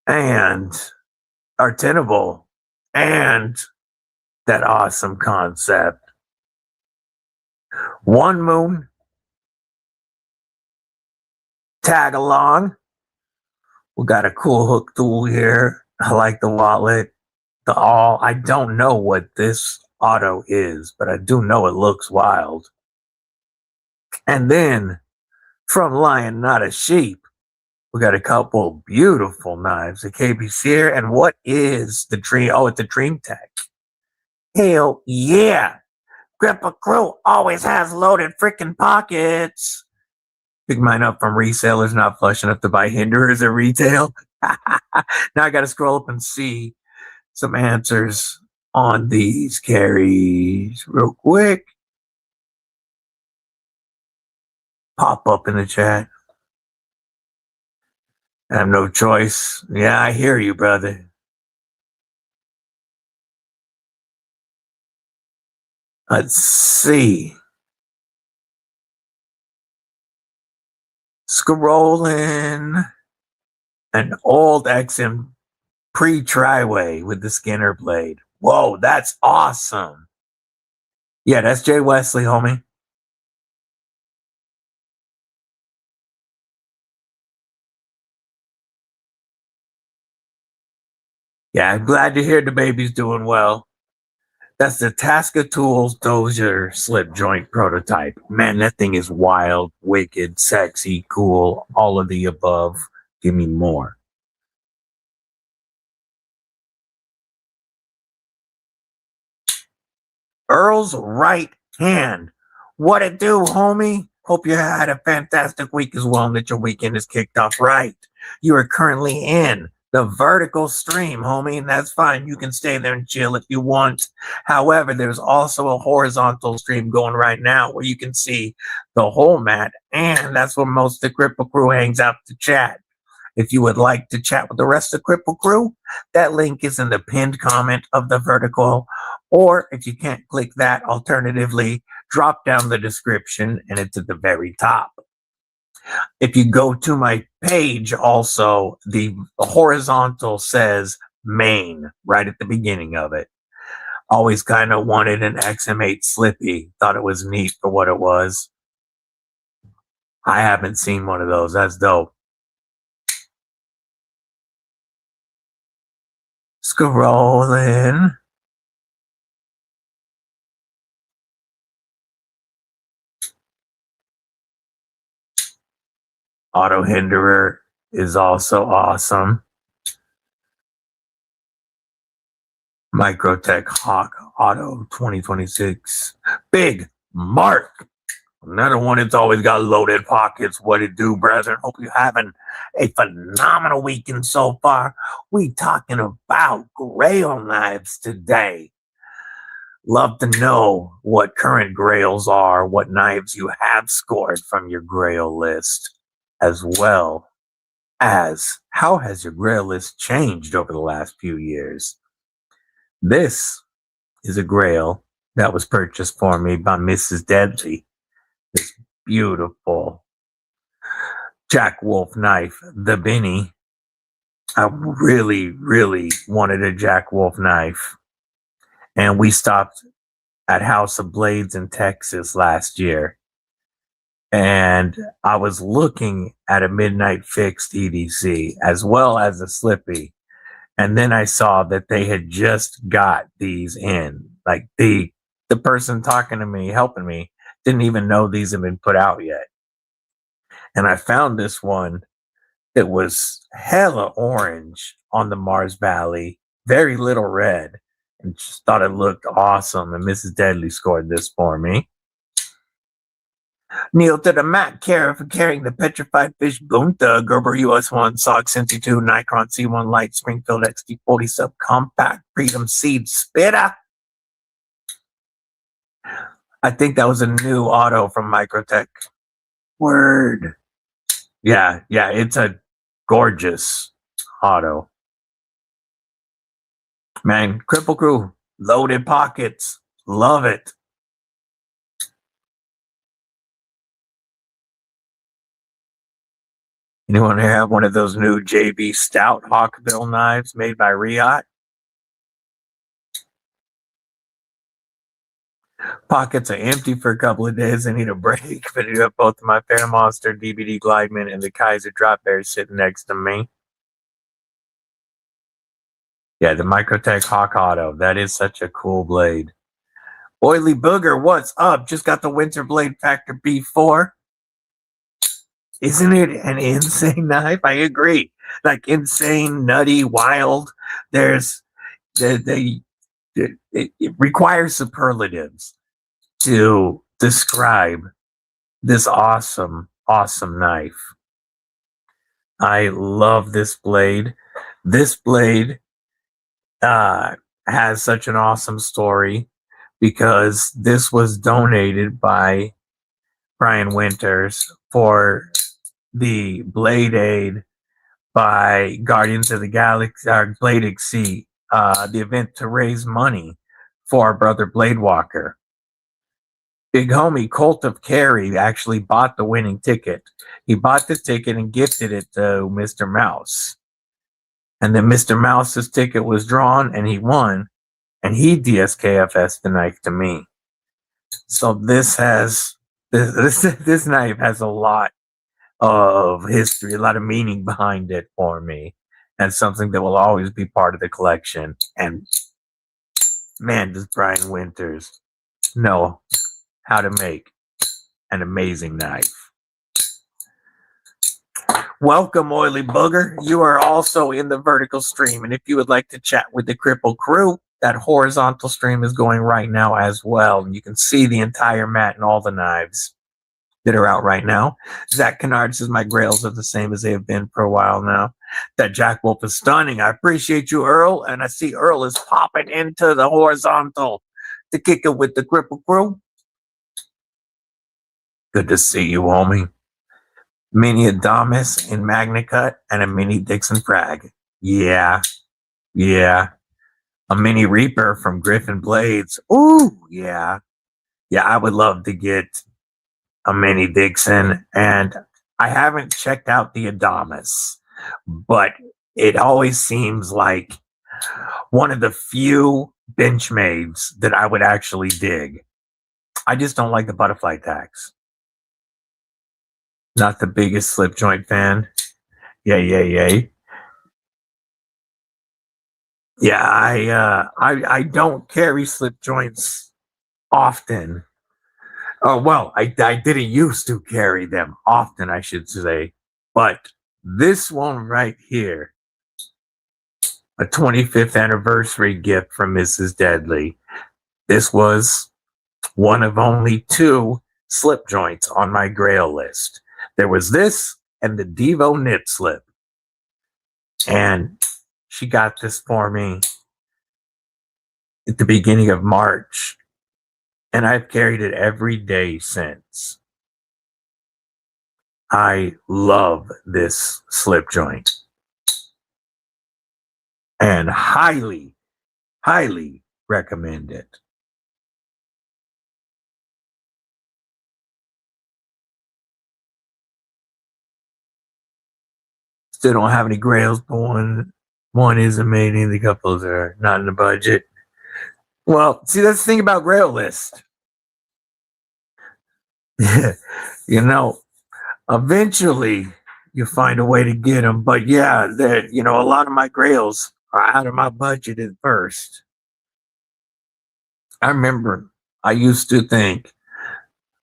And our Tenable. And that awesome Concept. One Moon. Tag along. We got a cool hook tool here. I like the wallet. I don't know what this auto is, but I do know it looks wild. And then from Lion Not a Sheep, we got a couple beautiful knives. The KB Sear, and what is the dream? Oh, it's a Dream Tech. Hell yeah. Kripple Krew always has loaded freaking pockets. Pick mine up from resellers, not flush enough to buy hinderers at retail. Now I got to scroll up and see some answers on these Karrys real quick. Pop up in the chat. I have no choice. Yeah, I hear you, brother. Let's see. Scrolling. An old XM pre-Triway with the Skinner blade. Whoa, that's awesome. Yeah, that's Jay Wesley, homie. Yeah, I'm glad to hear the baby's doing well. That's the Tasca Tools Dozier slip joint prototype. Man, that thing is wild, wicked, sexy, cool, all of the above. Give me more. Earl's right hand. What it do, homie? Hope you had a fantastic week as well and that your weekend is kicked off right. You are currently in the vertical stream, homie, and that's fine. You can stay there and chill if you want. However, there's also a horizontal stream going right now where you can see the whole mat, and that's where most of the Kripple Krew hangs out to chat. If you would like to chat with the rest of Kripple Krew, that link is in the pinned comment of the vertical. Or if you can't click that, alternatively, drop down the description and it's at the very top. If you go to my page, also, the horizontal says main right at the beginning of it. Always kind of wanted an XM8 Slippy. Thought it was neat for what it was. I haven't seen one of those. That's dope. Scrolling. Auto Hinderer is also awesome. Microtech Hawk Auto 2026. Big Mark. Another one that's always got loaded pockets. What it do, brethren? Hope you're having a phenomenal weekend so far. We talking about grail knives today. Love to know what current grails are, what knives you have scored from your grail list, as well as how has your grail list changed over the last few years. This is a grail that was purchased for me by Mrs. Deadly. This beautiful Jack Wolf knife, the Benny. I really, really wanted a Jack Wolf knife. And we stopped at House of Blades in Texas last year. And I was looking at a Midnight Fixed EDC as well as a Slippy. And then I saw that they had just got these in. Like the person talking to me, helping me, didn't even know these had been put out yet. And I found this one that was hella orange on the Mars Valley, very little red, and just thought it looked awesome. And Mrs. Deadly scored this for me. Kneel to the mat, care for carrying the petrified fish Gunta, Gerber US1, SOG 72, Nikron C1 Light, Springfield XT40 Subcompact, Freedom Seed Spitter. I think that was a new auto from Microtech. Word. Yeah, it's a gorgeous auto. Man, Kripple Krew, loaded pockets. Love it. Anyone here have one of those new JB Stout Hawkbill knives made by Riot? Pockets are empty for a couple of days. I need a break, but I have both my Fair Monster DBD Glideman and the Kaiser Drop Bear sitting next to me. Yeah, the Microtech Hawk Auto. That is such a cool blade. Oily Booger, what's up? Just got the Winter Blade Factor B4. Isn't it an insane knife? I agree. Like insane, nutty, wild. There's it requires superlatives to describe this awesome knife. I love this blade. This blade has such an awesome story because this was donated by Brian Winters for the Blade Aid by Guardians of the Galaxy, Bladed Sea, the event to raise money for our brother Blade Walker. Big homie Colt of Karry actually bought the winning ticket. He bought the ticket and gifted it to Mr. Mouse. And then Mr. Mouse's ticket was drawn and he won. And he DSKFS the knife to me. So this knife has a lot of history, a lot of meaning behind it for me. And something that will always be part of the collection. And man, does Brian Winters know how to make an amazing knife. Welcome, Oily Booger. You are also in the vertical stream. And if you would like to chat with the Kripple Krew, that horizontal stream is going right now as well. And you can see the entire mat and all the knives that are out right now. Zach Kennard says my grails are the same as they have been for a while now. That Jack Wolf is stunning. I appreciate you, Earl. And I see Earl is popping into the horizontal to kick it with the Kripple Krew. Good to see you, homie. Mini Adamas in Magna Cut and a mini Dixon Frag. Yeah. A mini Reaper from Griffin Blades. Ooh, yeah. Yeah, I would love to get a mini Dixon. And I haven't checked out the Adamas, but it always seems like one of the few Benchmades that I would actually dig. I just don't like the butterfly tags. Not the biggest slip joint fan. Yay. Yeah, I don't carry slip joints often. Oh, well, I didn't used to carry them often, I should say. But this one right here, a 25th anniversary gift from Mrs. Deadly. This was one of only 2 slip joints on my grail list. There was this and the Devo knit slip. And she got this for me at the beginning of March. And I've carried it every day since. I love this slip joint. And highly recommend it. Still don't have any grails, but one isn't made. The couples are not in the budget. Well, see, that's the thing about Grail List. Eventually you find a way to get them. But yeah, a lot of my grails are out of my budget at first. I remember I used to think,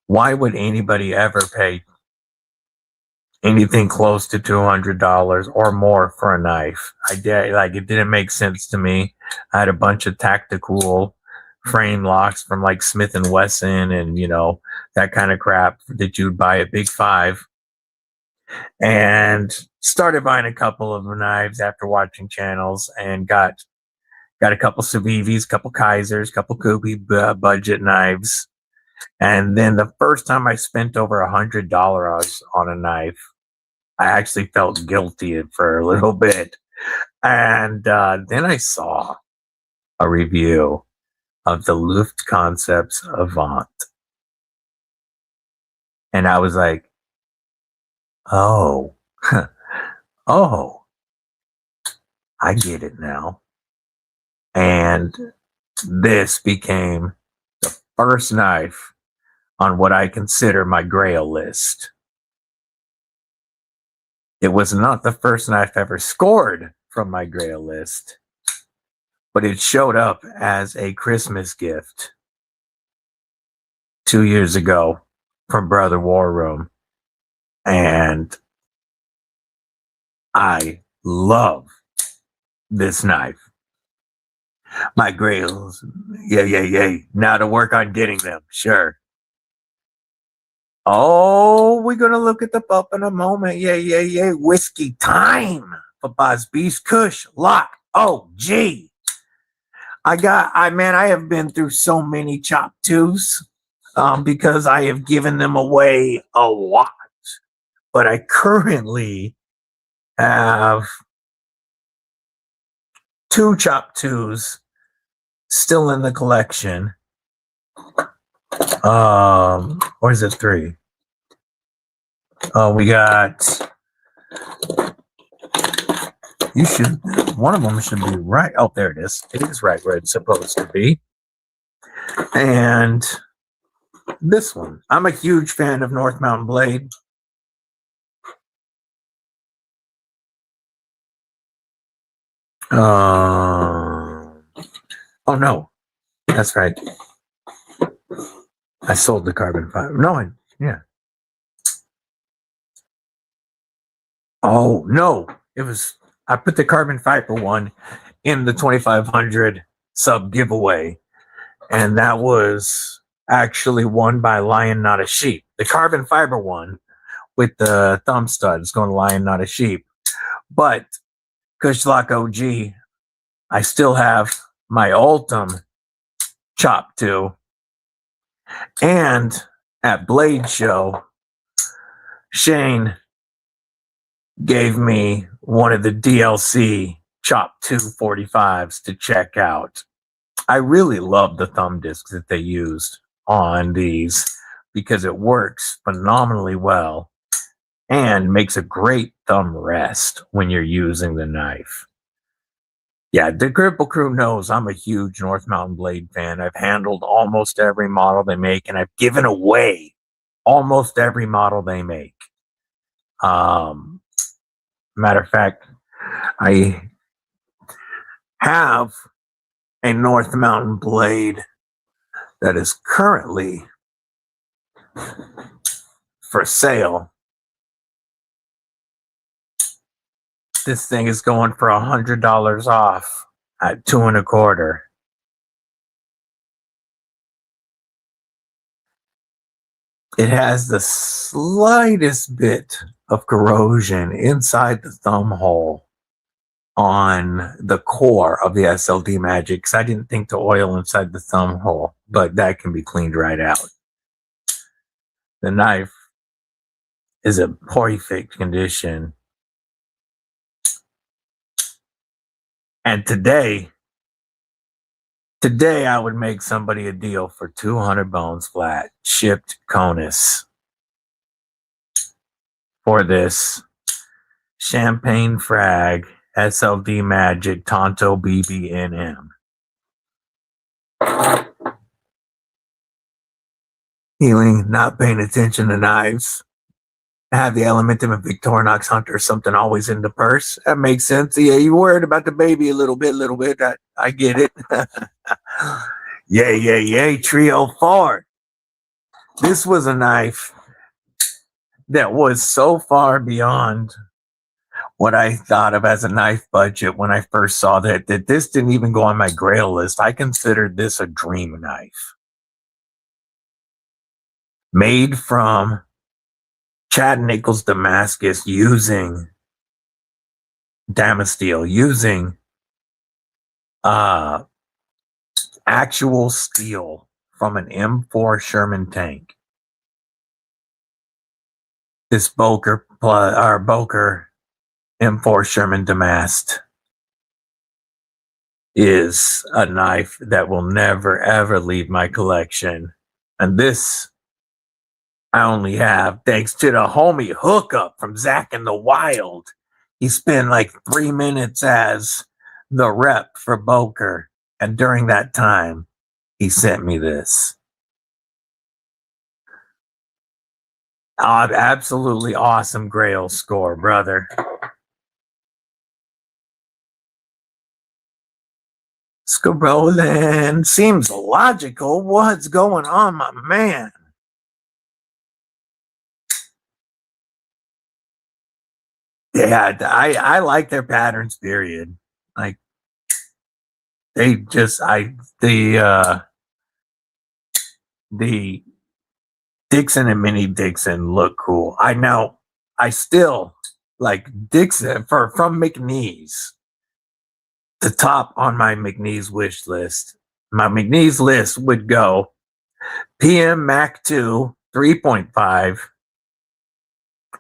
why would anybody ever pay anything close to $200 or more for a knife? It didn't make sense to me. I had a bunch of tactical frame locks from like Smith and Wesson and, you know, that kind of crap that you'd buy at Big Five. And started buying a couple of knives after watching channels, and got a couple Civivis, couple Kaisers, couple Kubi budget knives. And then the first time I spent over $100 on a knife, I actually felt guilty for a little bit. And then I saw a review of the Luft Concepts Avant. And I was like, oh, oh, I get it now. And this became the first knife on what I consider my grail list. It was not the first knife ever scored from my grail list, but it showed up as a Christmas gift 2 years ago from Brother War Room. And I love this knife. My grails, yay. Now to work on getting them, sure. Oh, we're going to look at the pup in a moment. Yay. Whiskey time for Boz Beast Kush Lock. Oh, gee. I have been through so many chop twos because I have given them away a lot. But I currently have 2 chop twos still in the collection. Or is it 3? We got. One of them should be right. Oh, there it is. It is right where it's supposed to be. And this one. I'm a huge fan of North Mountain Blade. Oh no, that's right. I sold the carbon fiber. No, yeah. Oh no, it was. I put the carbon fiber one in the 2500 sub giveaway, and that was actually won by Lion Not a Sheep. The carbon fiber one with the thumb stud is going to Lion Not a Sheep, but Kushlock OG, I still have my Ultim Chop 2. And at Blade Show, Shane gave me one of the DLC Chop 2 45s to check out. I really love the thumb discs that they used on these because it works phenomenally well and makes a great thumb rest when you're using the knife. Yeah, the Kripple Krew knows I'm a huge North Mountain Blade fan. I've handled almost every model they make, and I've given away almost every model they make. Matter of fact, I have a North Mountain Blade that is currently for sale. This thing is going for $100 off at $2 1/4. It has the slightest bit of corrosion inside the thumb hole on the core of the SLD Magic, because I didn't think to oil inside the thumb hole, but that can be cleaned right out. The knife is in perfect condition. And today I would make somebody a deal for 200 bones flat, shipped Conus, for this Champagne Frag SLD Magic Tonto BBNM. Healing, not paying attention to knives. Have the Elementum and Victorinox Hunter, something always in the purse. That makes sense. Yeah, you worried about the baby a little bit. I get it. Yay. Trio 4. This was a knife that was so far beyond what I thought of as a knife budget when I first saw that this didn't even go on my grail list. I considered this a dream knife. Made from Chad Nichols Damascus using Damasteel, using actual steel from an M4 Sherman tank. This Boker M4 Sherman Damast is a knife that will never ever leave my collection. And this I only have thanks to the homie hookup from Zach in the Wild. He spent like 3 minutes as the rep for Boker. And during that time, he sent me this. Absolutely awesome grail score, brother. Scrolling. Seems logical. What's going on, my man? Yeah, I like their patterns, period. Like, they just, the Dixon and Mini Dixon look cool. I still like Dixon from McNeese. The top on my McNeese wish list. My McNeese list would go PM Mac 2 3.5,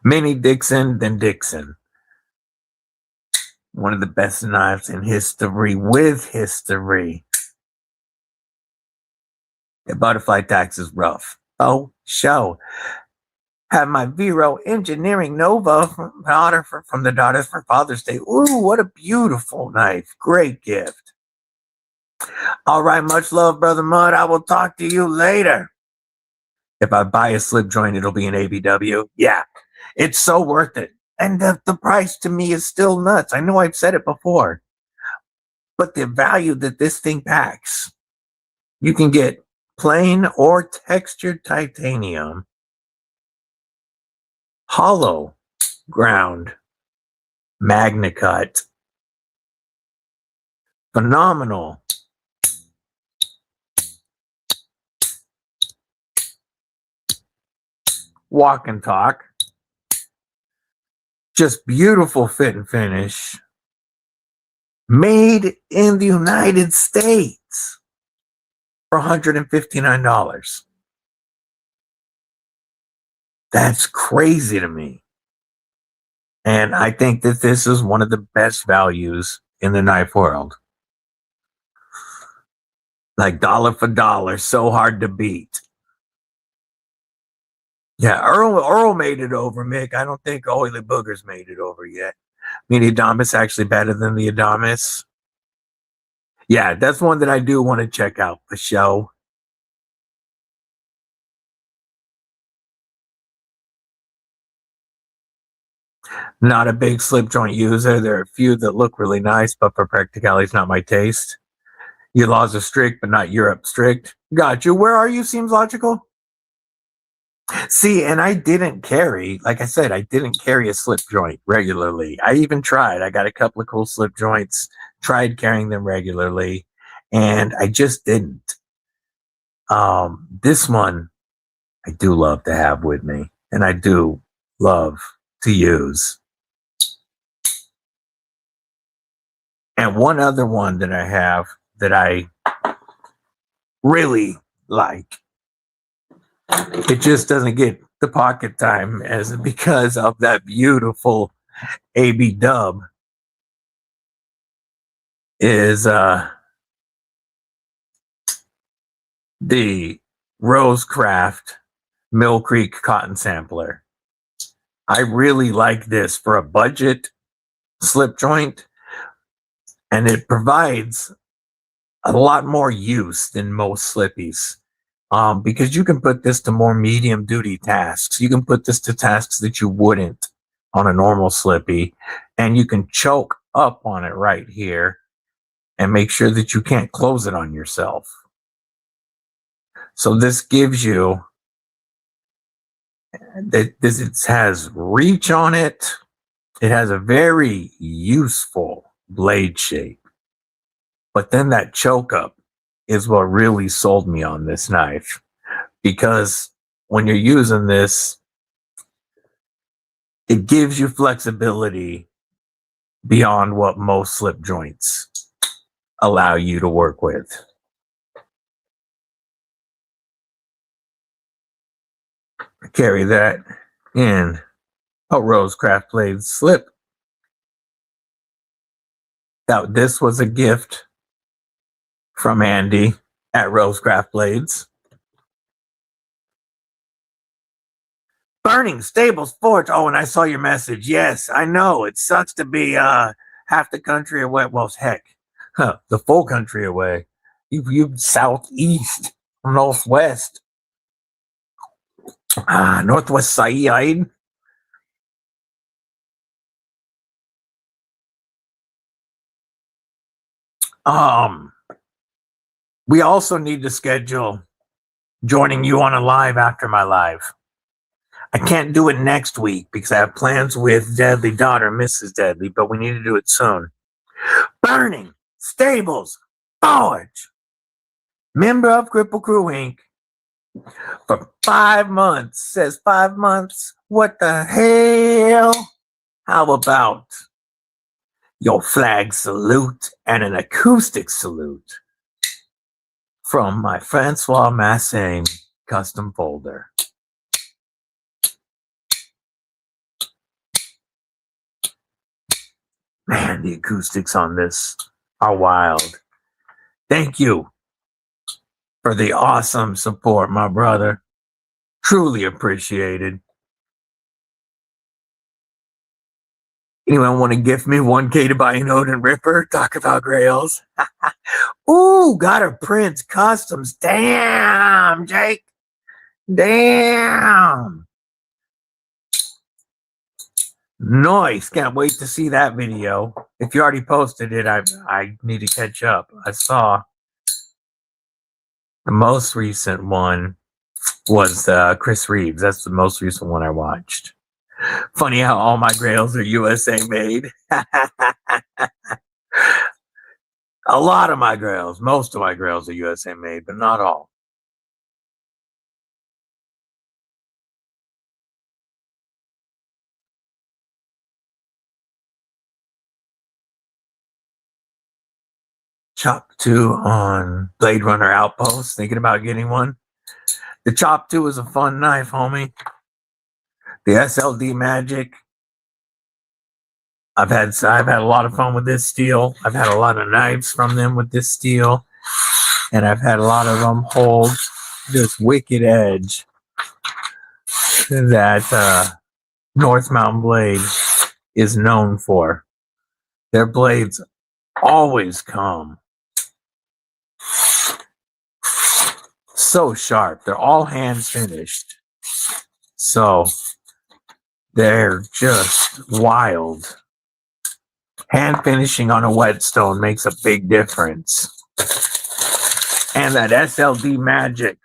Mini Dixon, then Dixon. One of the best knives in history with history. The butterfly tax is rough. Oh, show. Have my Vero Engineering Nova from the Daughters for Father's Day. Ooh, what a beautiful knife. Great gift. All right, much love, Brother Mud. I will talk to you later. If I buy a slip joint, it'll be an ABW. Yeah, it's so worth it. And the price to me is still nuts. I know I've said it before. But the value that this thing packs, you can get plain or textured titanium, hollow ground, magna cut, phenomenal walk and talk, just beautiful fit and finish, made in the United States for $159. That's crazy to me. And I think that this is one of the best values in the knife world. Like dollar for dollar, so hard to beat. Yeah, Earl made it over, Mick. I don't think Oily Boogers made it over yet. I mean, the Adamas actually better than the Adamas. Yeah, that's one that I do want to check out for show. Not a big slip joint user. There are a few that look really nice, but for practicality, it's not my taste. Your laws are strict, but not Europe strict. Got you. Where are you? Seems logical. See, and I didn't carry, like I said, I didn't carry a slip joint regularly. I even tried. I got a couple of cool slip joints, tried carrying them regularly, and I just didn't. This one, I do love to have with me, and I do love to use. And one other one that I have that I really like, it just doesn't get the pocket time as because of that beautiful AB dub, is the Rosecraft Mill Creek cotton sampler. I really like this for a budget slip joint, and it provides a lot more use than most slippies. Because you can put this to more medium duty tasks. You can put this to tasks that you wouldn't on a normal slippy, and you can choke up on it right here and make sure that you can't close it on yourself. So this gives you that it has reach on it. It has a very useful blade shape. But then that choke up is what really sold me on this knife. Because when you're using this, it gives you flexibility beyond what most slip joints allow you to work with. Carry that in a Rosecraft blade slip. Now, this was a gift from Andy at Rosecraft Blades. Burning Stables Forge. Oh, and I saw your message. Yes, I know. It sucks to be half the country away. Well, heck, the full country away. You southeast, northwest, northwest side. We also need to schedule joining you on a live after my live. I can't do it next week because I have plans with Deadly daughter, Mrs. Deadly, but we need to do it soon. Burning Stables Forge. Member of Kripple Krew Inc. For 5 months. Says 5 months. What the hell? How about your flag salute and an acoustic salute from my Francois Massin custom folder? Man, the acoustics on this are wild. Thank you for the awesome support, my brother. Truly appreciated. Anyone want to gift me 1K to buy an Odin Ripper? Talk about grails. Ooh, got a Prince Customs. Damn, Jake. Damn. Nice. Can't wait to see that video. If you already posted it, I need to catch up. I saw the most recent one was Chris Reeves. That's the most recent one I watched. Funny how all my grails are USA made. A lot of my grails, most of my grails are USA made, but not all. Chop 2 on Blade Runner Outpost. Thinking about getting one. The Chop 2 is a fun knife, homie. The SLD Magic. I've had a lot of fun with this steel. I've had a lot of knives from them with this steel, and I've had a lot of them hold this wicked edge that North Mountain Blade is known for. Their blades always come so sharp. They're all hand finished, so they're just wild. Hand finishing on a whetstone makes a big difference. And that SLD Magic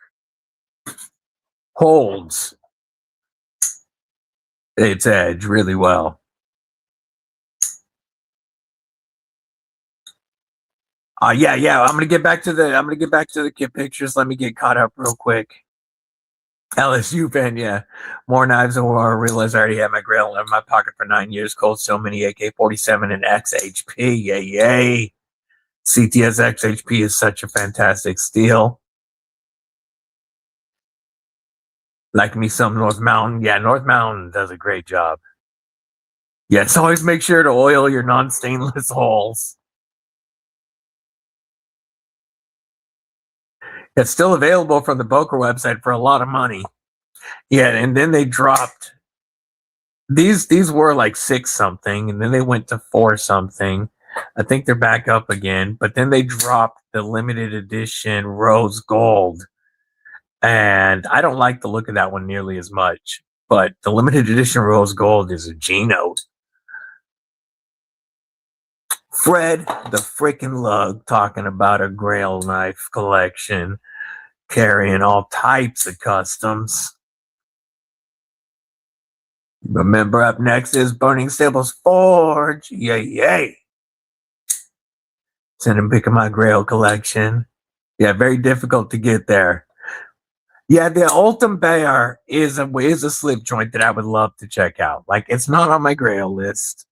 holds its edge really well. Yeah. I'm gonna get back to the kit pictures. Let me get caught up real quick. LSU fan, yeah. More knives than I realized I already had my grail in my pocket for 9 years. Cold so many AK-47 and XHP. Yay. CTS XHP is such a fantastic steel. Like me some North Mountain. Yeah, North Mountain does a great job. Yes, always make sure to oil your non-stainless holes. It's still available from the Boker website for a lot of money. Yeah, and then they dropped these were like 6 something, and then they went to 4 something. I think they're back up again, but then they dropped the limited edition rose gold. And I don't like the look of that one nearly as much, but the limited edition rose gold is a G-note. Fred the freaking Lug talking about a grail knife collection, carrying all types of customs. Remember, up next is Burning Stables Forge. Yay, yay. Send and pick of my Grail collection. Yeah, very difficult to get there. Yeah, the Ultim Bear is a slip joint that I would love to check out. Like, it's not on my Grail list,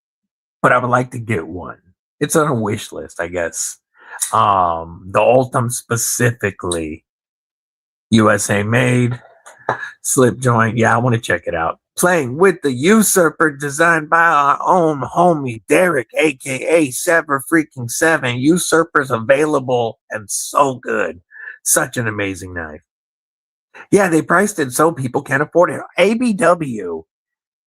but I would like to get one. It's on a wish list, I guess. The Ultim specifically, USA made slip joint. Yeah, I want to check it out. Playing with the Usurper, designed by our own homie Derek, aka Sever Freaking 7. Usurper's available and so good. Such an amazing knife. Yeah, they priced it so people can afford it. ABW,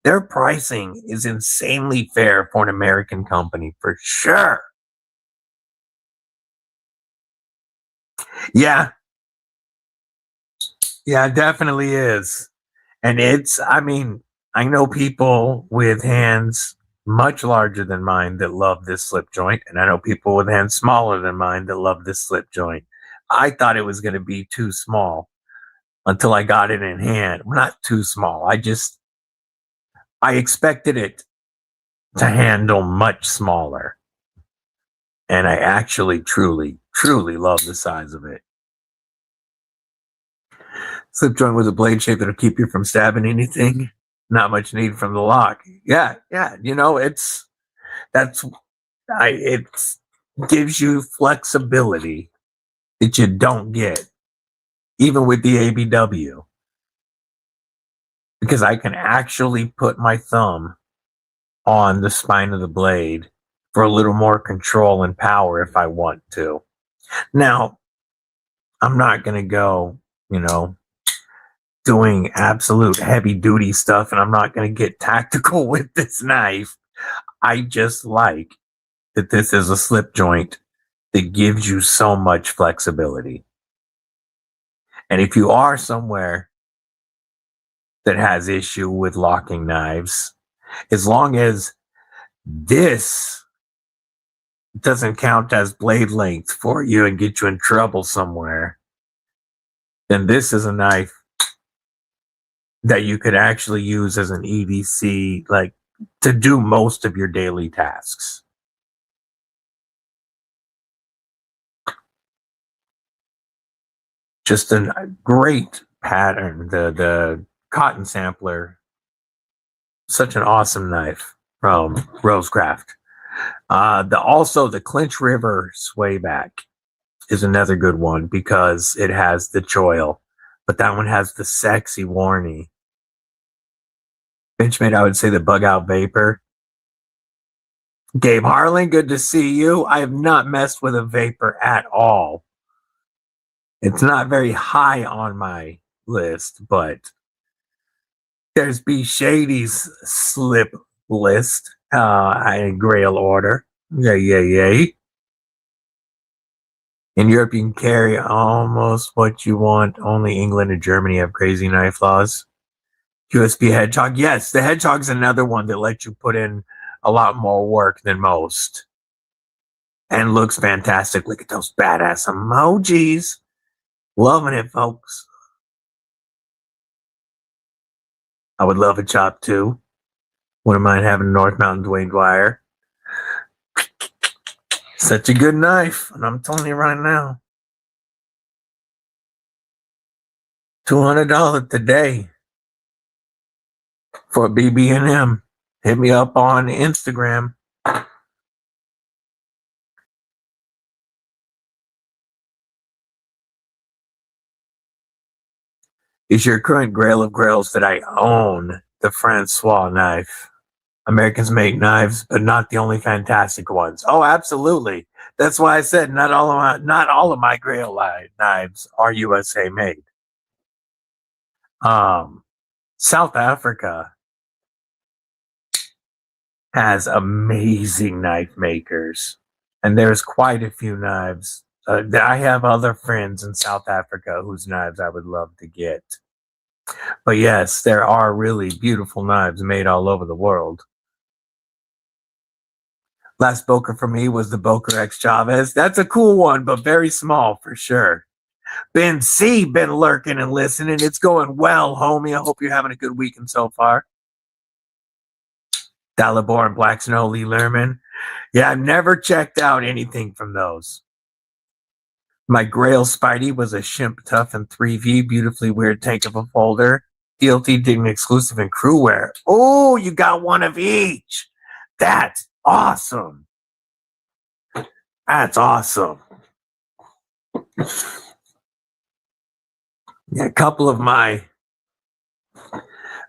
their pricing is insanely fair for an American company, for sure. Yeah. Yeah, it definitely is. And I know people with hands much larger than mine that love this slip joint, and I know people with hands smaller than mine that love this slip joint. I thought it was going to be too small until I got it in hand. Well, not too small. I expected it to handle much smaller. And I actually truly love the size of it. Slip joint with a blade shape that'll keep you from stabbing anything. Not much need from the lock. Yeah. You know, it gives you flexibility that you don't get, even with the ABW. Because I can actually put my thumb on the spine of the blade for a little more control and power if I want to. Now, I'm not going to go, doing absolute heavy duty stuff, and I'm not going to get tactical with this knife. I just like that this is a slip joint that gives you so much flexibility. And if you are somewhere that has issue with locking knives, as long as this doesn't count as blade length for you and get you in trouble somewhere, then this is a knife that you could actually use as an EDC, like to do most of your daily tasks. Just a great pattern. The cotton sampler, such an awesome knife from Rosecraft. Also the Clinch River swayback is another good one because it has the choil, but that one has the sexy warny. Benchmade, I would say the Bug Out Vapor. Gabe Harlan, good to see you. I have not messed with a Vapor at all. It's not very high on my list, but there's B Shady's slip list in Grail order. Yay. In Europe, you can carry almost what you want. Only England and Germany have crazy knife laws. USB Hedgehog. Yes, the Hedgehog's another one that lets you put in a lot more work than most. And looks fantastic. Look at those badass emojis. Loving it, folks. I would love a chop too. Wouldn't mind having a North Mountain Dwayne Dwyer. Such a good knife. And I'm telling you right now, $200 today for a BB&M. Hit me up on Instagram. Is your current Grail of Grails that I own the Francois knife? Americans make knives, but not the only fantastic ones. Oh, absolutely. That's why I said not all of my Grail knives are USA made. South Africa has amazing knife makers, and there's quite a few knives. I have other friends in South Africa whose knives I would love to get. But yes, there are really beautiful knives made all over the world. Last Boker for me was the Boker X Chavez. That's a cool one, but very small for sure. Ben C, been lurking and listening. It's going well, homie. I hope you're having a good weekend so far. Dalibor and Black Snow Lee Lerman. Yeah, I've never checked out anything from those. My Grail Spidey was a Shimp Tough and 3V, beautifully weird tank of a folder. DLT Dignity exclusive and crew wear. Oh, you got one of each. That's awesome. That's awesome. Yeah, a couple of my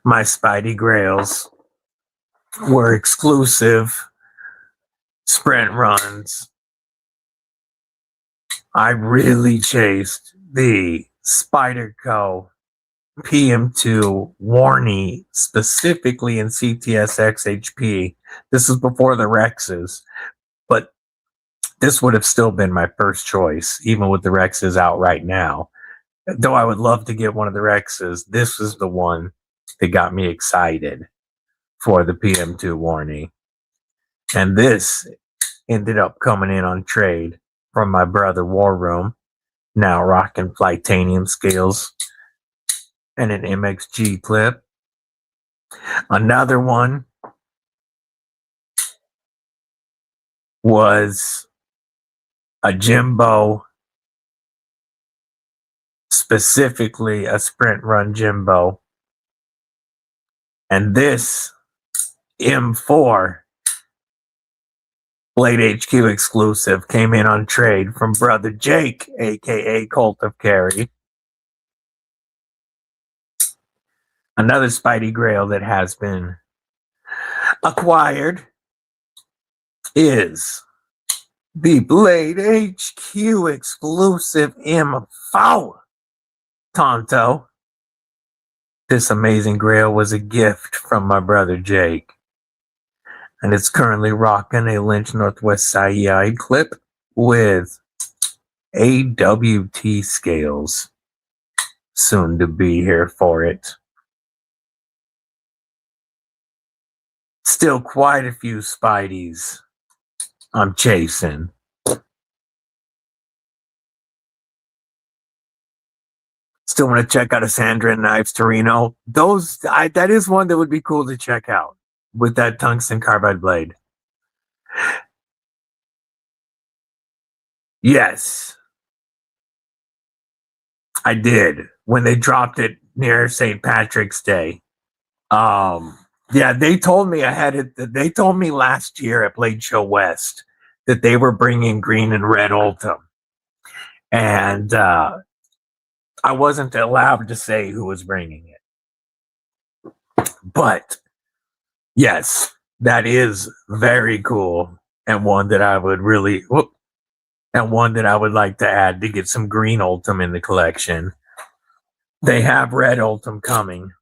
Spidey Grails were exclusive sprint runs. I really chased the Spyderco PM2 Warney, specifically in CTS XHP. This is before the Rexes, but this would have still been my first choice, even with the Rexes out right now. Though I would love to get one of the Rexes, this is the one that got me excited for the PM2 Warney. And this ended up coming in on trade from my brother War Room, now rocking Flightanium scales and an MXG clip. Another one was a Jimbo, specifically a sprint run Jimbo. And this M4 Blade HQ exclusive came in on trade from brother Jake, aka Cult of Karry. Another Spidey Grail that has been acquired is the Blade HQ exclusive M4 Tonto. This amazing Grail was a gift from my brother Jake. And it's currently rocking a Lynch Northwest Side clip with AWT scales. Soon to be here for it. Still quite a few Spideys I'm chasing. Still want to check out a Sandra and Knives Torino. That is one that would be cool to check out with that tungsten carbide blade. Yes, I did when they dropped it near St. Patrick's Day. Yeah, they told me I had it. They told me last year at Blade Show West that they were bringing green and red Ultim, and I wasn't allowed to say who was bringing it. But yes, that is very cool, and one that I would really, and one that I would like to add to get some green Ultim in the collection. They have red Ultim coming.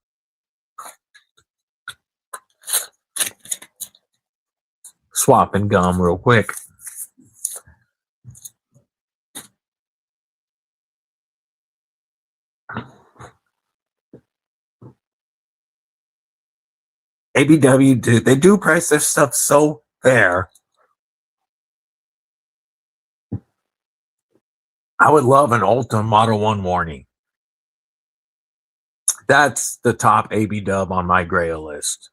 Swapping gum real quick. ABW they do price their stuff so fair. I would love an Ultim Model 1 Warning. That's the top AB dub on my Grail list.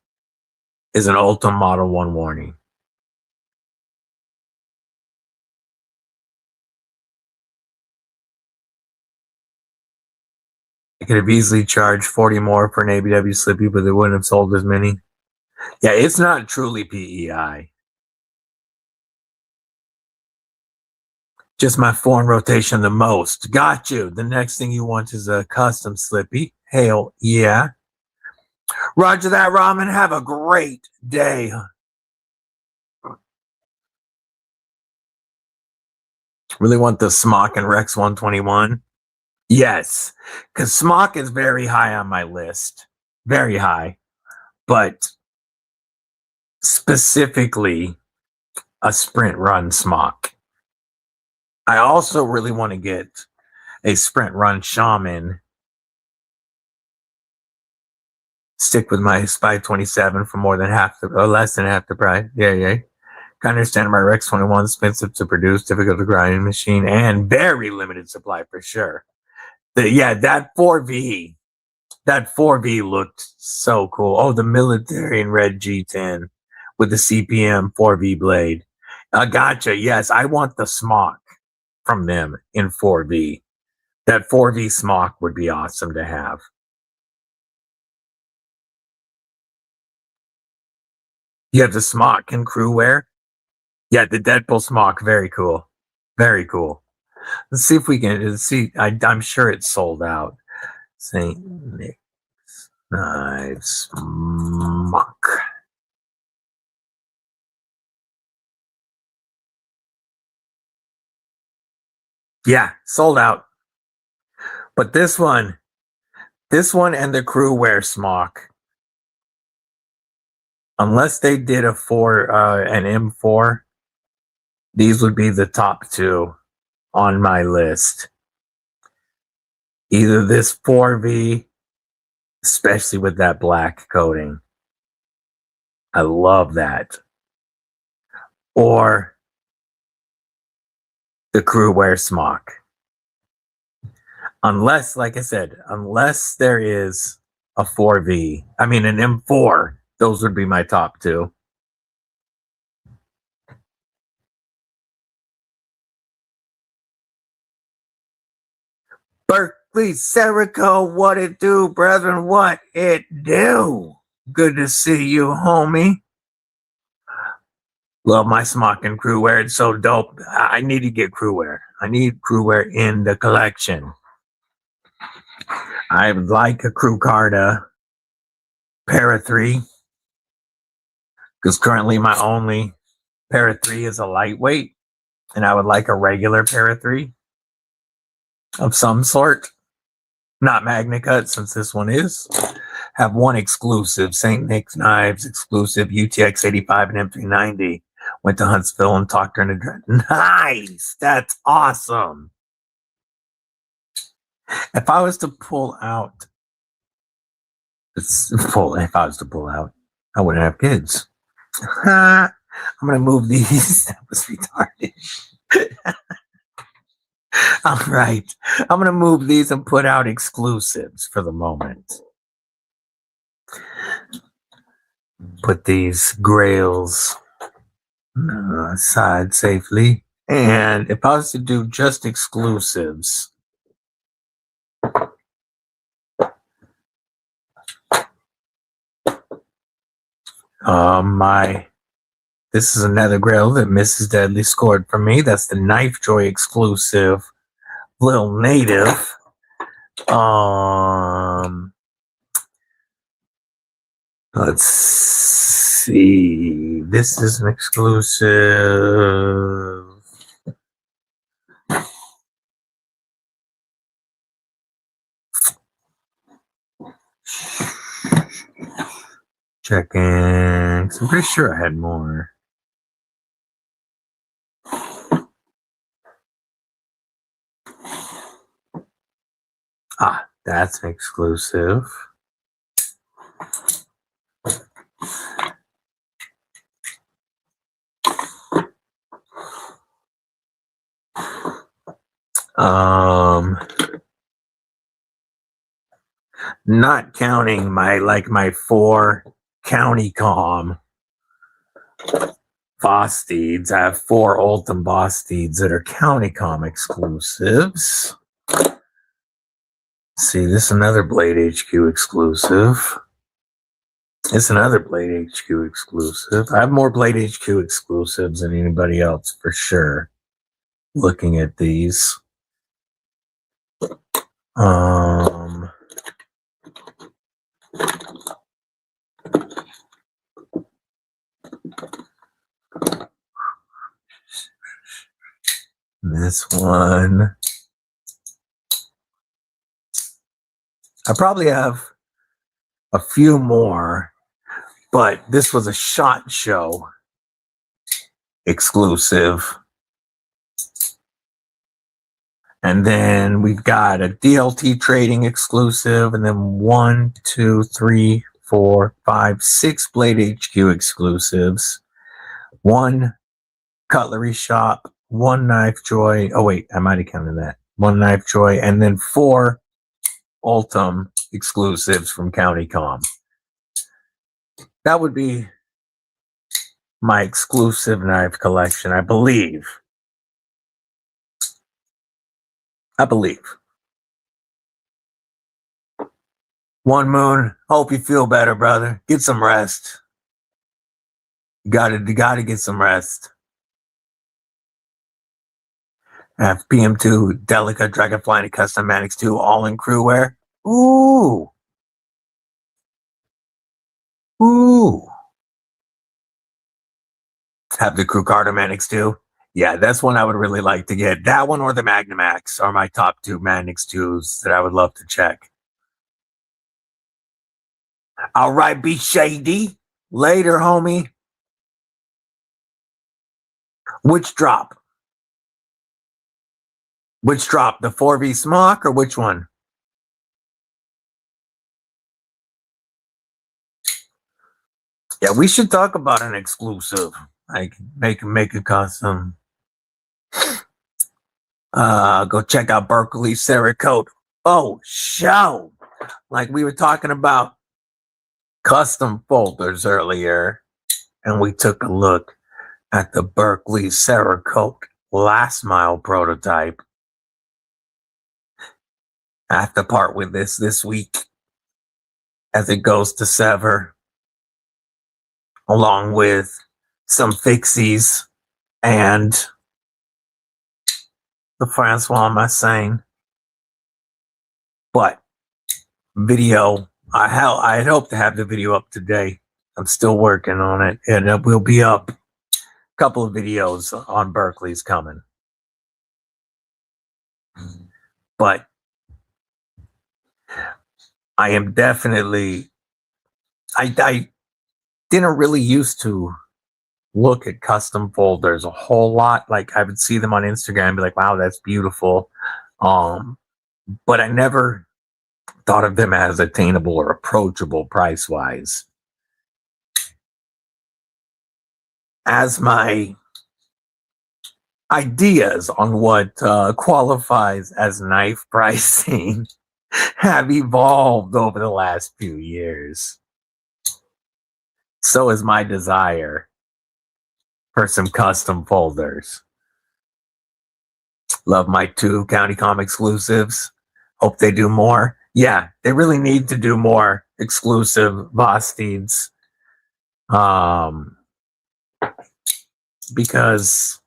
Is an Ultim Model 1 Warning. I could have easily charged 40 more for an ABW Slippy, but they wouldn't have sold as many. Yeah, it's not truly PEI. Just my foreign rotation the most. Got you. The next thing you want is a custom Slippy. Hell yeah. Roger that, Ramen. Have a great day. Really want the Smock and Rex 121? Yes, because Smock is very high on my list. Very high. But specifically a sprint run Smock. I also really want to get a sprint run Shaman. Stick with my Spy 27 for more than half the, or less than half the price. Yeah. I understand my Rex 21 expensive to produce, difficult to grind machine, and very limited supply for sure. That 4V looked so cool. Oh, the military in red G10 with the CPM 4V blade. Gotcha. Yes, I want the smock from them in 4V. That 4V smock would be awesome to have. You have the smock in crew wear? Yeah, the Deadpool smock. Very cool. Very cool. Let's see if we can see. I'm sure it's sold out. St. Nick's Knives smock. Yeah, sold out. But this one and the crew wear smock, unless they did an M4, these would be the top two on my list. Either this 4V, especially with that black coating. I love that. Or the crew wear smock. Unless, like I said, unless there is a 4V, I mean an M4, those would be my top two. Berkeley, Serico, what it do, brethren? What it do? Good to see you, homie. Love my smock and crew wear. It's so dope. I need to get crew wear. I need crew wear in the collection. I would like a crew Carta Para 3, because currently my only Para 3 is a lightweight, and I would like a regular Para 3 of some sort. Not Magna Cut, since this one is. Have one exclusive, St. Nick's Knives exclusive, UTX 85 and M390. Went to Huntsville and talked her into nice. That's awesome. If I was to pull out, I wouldn't have kids. I'm gonna move these. That was retarded. All right. I'm gonna move these and put out exclusives for the moment. Put these grails aside safely. And if I was to do just exclusives, this is another grail that Mrs. Deadly scored for me. That's the Knife Joy exclusive Little Native. Let's see. This is an exclusive. Checking. I'm pretty sure I had more. Ah, that's an exclusive. Not counting my 4 County Com boss steeds. I have 4 Ultim boss steeds that are County Com exclusives. See, this is another Blade HQ exclusive. It's another Blade HQ exclusive. I have more Blade HQ exclusives than anybody else for sure. Looking at these. This one. I probably have a few more, but this was a SHOT Show exclusive. And then we've got a DLT Trading exclusive, and then 1, 2, 3, 4, 5, 6 Blade HQ exclusives, 1 Cutlery Shop, 1 Knife Joy. Oh wait, I might have counted that. 1 Knife Joy, and then 4 Ultim exclusives from County Com. That would be my exclusive knife collection, I believe. One Moon, hope you feel better, brother. Get some rest. You gotta get some rest. PM2, Delica, Dragonfly, and Custom Manix 2, all in crew wear. Ooh. Have the Crew Carter Manix 2. Yeah, that's one I would really like to get. That one or the Magnum X are my top 2 Manix 2s that I would love to check. All right, be shady. Later, homie. Which drop? Which drop? The 4V Smock or which one? Yeah, we should talk about an exclusive. Like make a custom. Go check out Berkeley Cerakote. Oh, show. Like we were talking about custom folders earlier, and we took a look at the Berkeley Cerakote last mile prototype. I have to part with this week as it goes to sever, along with some fixies and the Francois Massin. But video, I had hoped to have the video up today. I'm still working on it, and it will be up. A couple of videos on Berkeley's coming. But I am definitely, I didn't really used to look at custom folders a whole lot. Like I would see them on Instagram and be like, wow, that's beautiful. But I never thought of them as attainable or approachable price wise. As my ideas on what qualifies as knife pricing have evolved over the last few years, so is my desire for some custom folders. Love my 2 County Com exclusives. Hope they do more. Yeah, they really need to do more exclusive Vosteeds. Because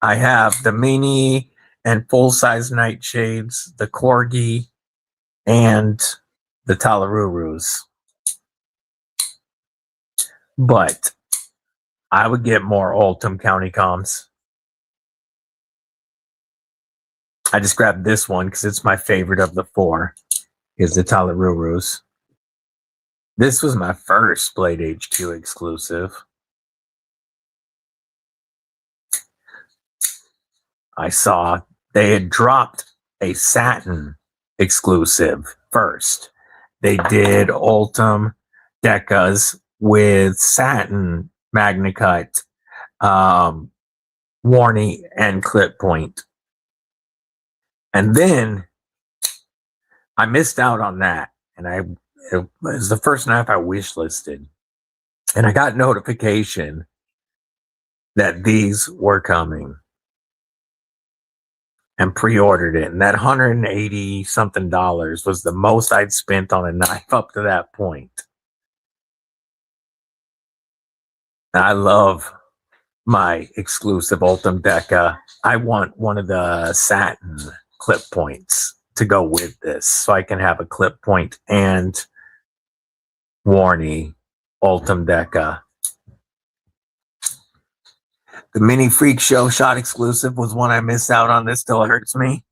I have the mini and full-size nightshades, the Corgi, and the Talarurus. But I would get more Oldham County Coms. I just grabbed this one because it's my favorite of the 4. Is the Talarurus. This was my first Blade HQ exclusive. I saw they had dropped a satin exclusive first. They did Oldham Decas with satin Magna Cut, Warney, and clip point. And then I missed out on that. And it was the first knife I wish listed. And I got notification that these were coming. And pre-ordered it. And that $180 something was the most I'd spent on a knife up to that point. I love my exclusive Oldham Deca. I want one of the satin clip points to go with this, so I can have a clip point and Warney Oldham Deca. The Mini Freak Show shot exclusive was one I missed out on. This still hurts me.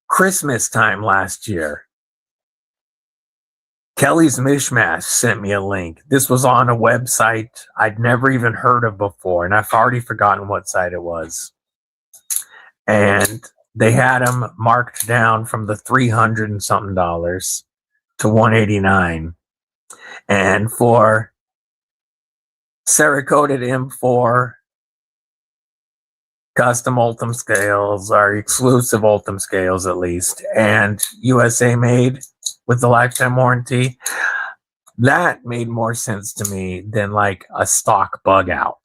Christmas time last year, Kelly's Mishmash sent me a link. This was on a website I'd never even heard of before, and I've already forgotten what site it was. And they had them marked down from the $300 and something to $189. And for Cerakoted M4 custom Oldham scales, or exclusive Oldham scales at least, and USA made with the lifetime warranty, That made more sense to me than like a stock bug out.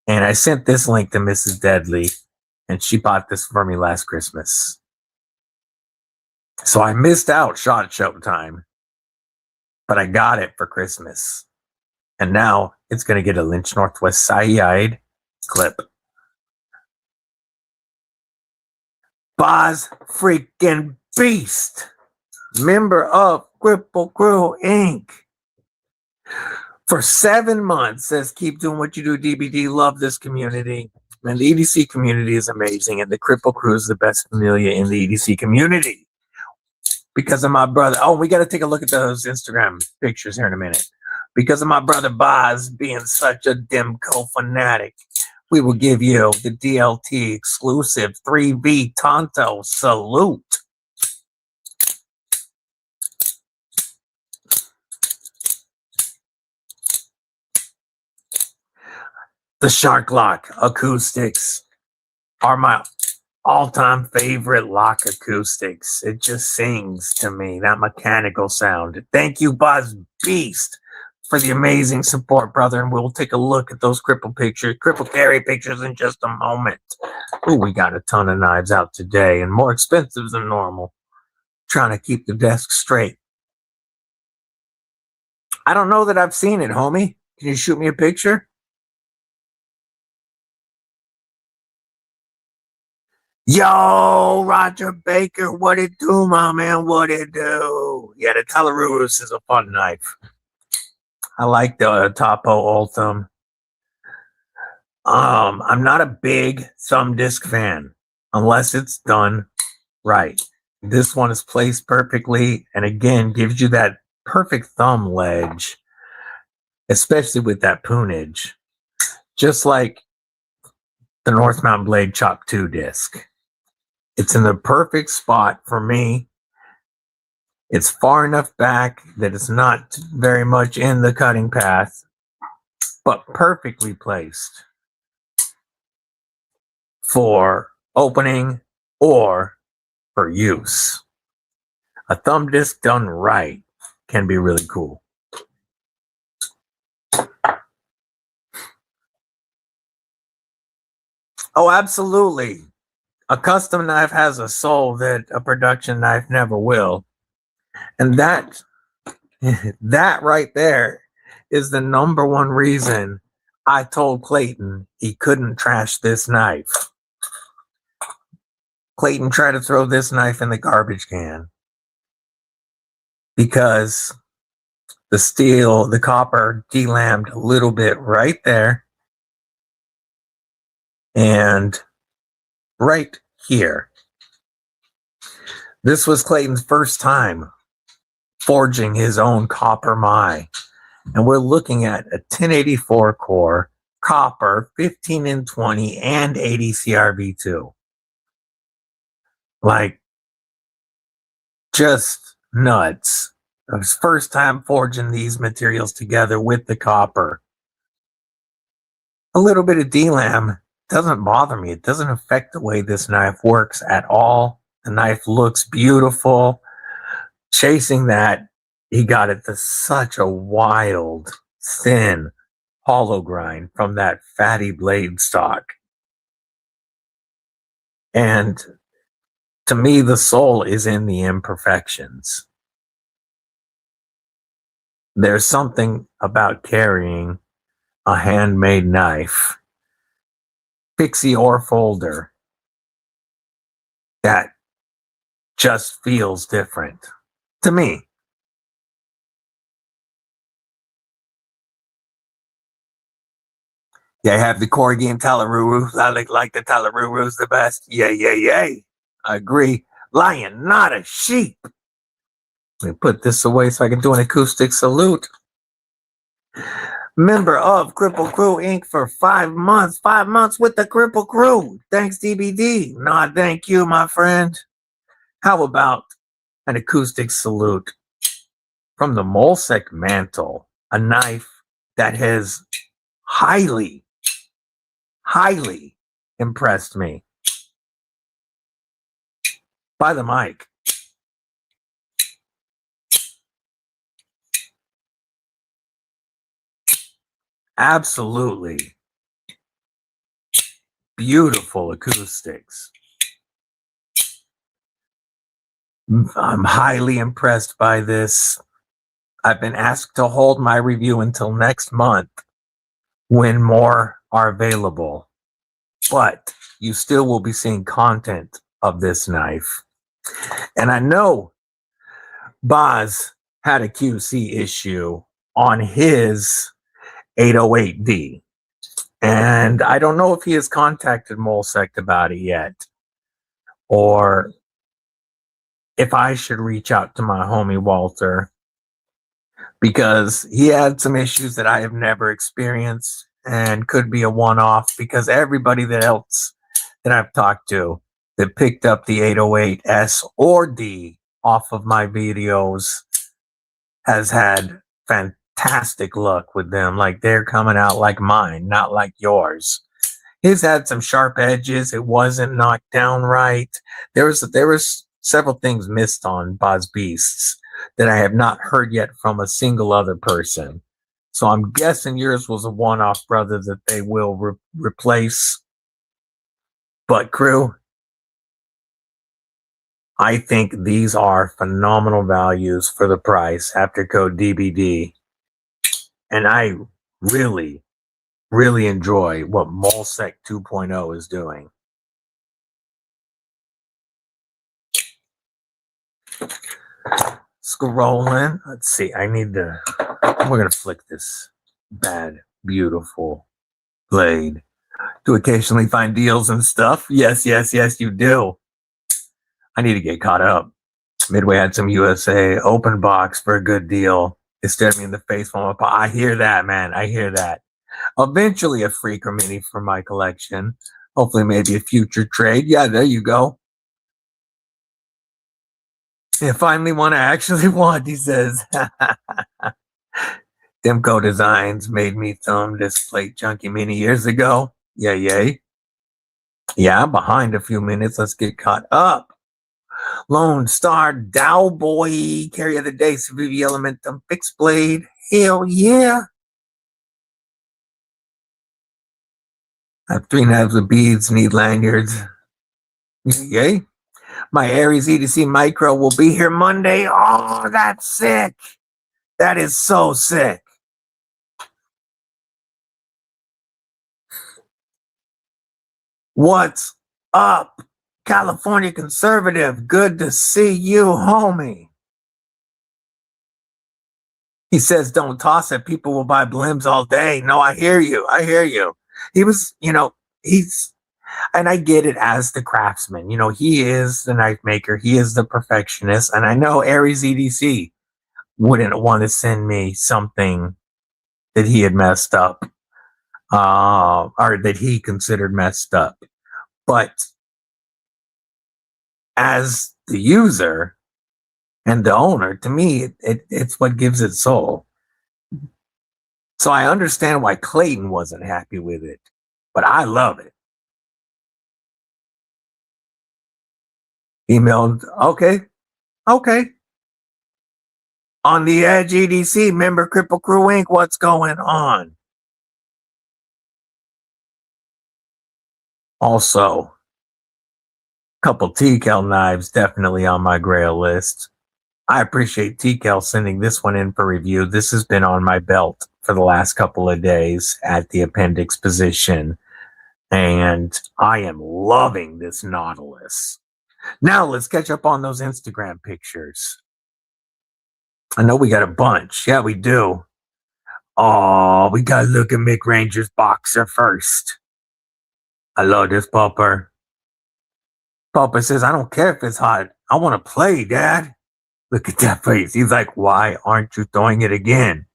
And I sent this link to Mrs. Deadly, and she bought this for me last Christmas. So I missed out SHOT Show time, but I got it for Christmas. And now it's going to get a Lynch Northwest Side clip. Boz freaking Beast, member of Kripple Krew Inc. For 7 months says, keep doing what you do, DBD. Love this community. And the EDC community is amazing. And the Kripple Krew is the best familia in the EDC community. Because of my brother. Oh, we got to take a look at those Instagram pictures here in a minute. Because of my brother Boz being such a Demco fanatic, we will give you the DLT exclusive 3V Tonto salute. The Shark Lock acoustics are my all-time favorite lock acoustics. It just sings to me, that mechanical sound. Thank you, Boz Beast, for the amazing support, brother. And we'll take a look at those Kripple Karry pictures in just a moment. Ooh, we got a ton of knives out today and more expensive than normal. Trying to keep the desk straight. I don't know that I've seen it, homie. Can you shoot me a picture? Yo, Roger Baker, what it do, my man? What it do? Yeah, the Talarurus is a fun knife. I like the Topo Ultim. I'm not a big thumb disc fan unless it's done right. This one is placed perfectly and again gives you that perfect thumb ledge, especially with that poonage, just like the North Mountain Blade Chop 2 disc. It's in the perfect spot for me. It's far enough back that it's not very much in the cutting path, but perfectly placed for opening or for use. A thumb disc done right can be really cool. Oh, absolutely. A custom knife has a soul that a production knife never will. And that right there is the number one reason I told Clayton he couldn't trash this knife. Clayton tried to throw this knife in the garbage can because the copper delammed a little bit right there and right here. This was Clayton's first time forging his own copper my, and we're looking at a 1084 core copper 15N20 and 80 CRV2. Like, just nuts. It was first time forging these materials together with the copper. A little bit of delam doesn't bother me. It doesn't affect the way this knife works at all. The knife looks beautiful. Chasing that, he got it to such a wild, thin, hollow grind from that fatty blade stock. And to me, the soul is in the imperfections. There's something about carrying a handmade knife, pixie or folder, that just feels different to me. Yeah, I have the Corgi and Talarurus. I like the Talarurus the best. Yay. I agree. Lion, not a sheep. Let me put this away so I can do an acoustic salute. Member of Kripple Krew Inc. for 5 months. 5 months with the Kripple Krew. Thanks, DBD. Nah, thank you, my friend. How about an acoustic salute from the Molsek Mantle, a knife that has highly impressed me. By the mic. Absolutely beautiful acoustics. I'm highly impressed by this. I've been asked to hold my review until next month when more are available, but you still will be seeing content of this knife. And I know Boz had a QC issue on his 808D, and I don't know if he has contacted Molsect about it yet, or if I should reach out to my homie Walter, because he had some issues that I have never experienced and could be a one-off, because everybody that else that I've talked to that picked up the 808S or D off of my videos has had fantastic luck with them. Like, they're coming out like mine, not like yours. His had some sharp edges. It wasn't knocked down right. There was several things missed on Boz Beasts that I have not heard yet from a single other person. So I'm guessing yours was a one-off, brother, that they will replace. But Krew, I think these are phenomenal values for the price after code DBD. And I really, really enjoy what Molsec 2.0 is doing. Scrolling. Let's see. We're going to flick this bad, beautiful blade. To occasionally find deals and stuff. Yes, you do. I need to get caught up. Midway had some USA open box for a good deal. It stared me in the face from up. I hear that, man. I hear that. Eventually a freaker mini for my collection. Hopefully maybe a future trade. Yeah, there you go. Yeah, finally one I actually want, he says. Demco Designs made me thumb this plate chunky mini years ago. Yeah, yay. Yeah, I'm behind a few minutes. Let's get caught up. Lone Star Dow Boy, Karry of the Day, ZBP Elementum Fixed Blade. Hell yeah. I have 3 knives of beads, need lanyards. Yay. My Aries EDC Micro will be here Monday. Oh, that's sick. That is so sick. What's up, California Conservative? Good to see you, homie. He says, don't toss it. People will buy blims all day. No, I hear you. I hear you. He was, and I get it as the craftsman. He is the knife maker. He is the perfectionist. And I know Aries EDC wouldn't want to send me something that he had messed up, or that he considered messed up. But as the user and the owner, to me, it's what gives it soul. So I understand why Clayton wasn't happy with it, but I love it. Emailed, okay. On the Edge EDC, member Kripple Krew Inc., what's going on? Also, a couple TCal knives definitely on my grail list. I appreciate TCal sending this one in for review. This has been on my belt for the last couple of days at the appendix position, and I am loving this Nautilus. Now let's catch up on those Instagram pictures. I know we got a bunch. Yeah, we do. Oh, we got to look at Mick Ranger's boxer first. I love this pupper. Pupper says, I don't care if it's hot. I want to play, Dad. Look at that face. He's like, why aren't you throwing it again?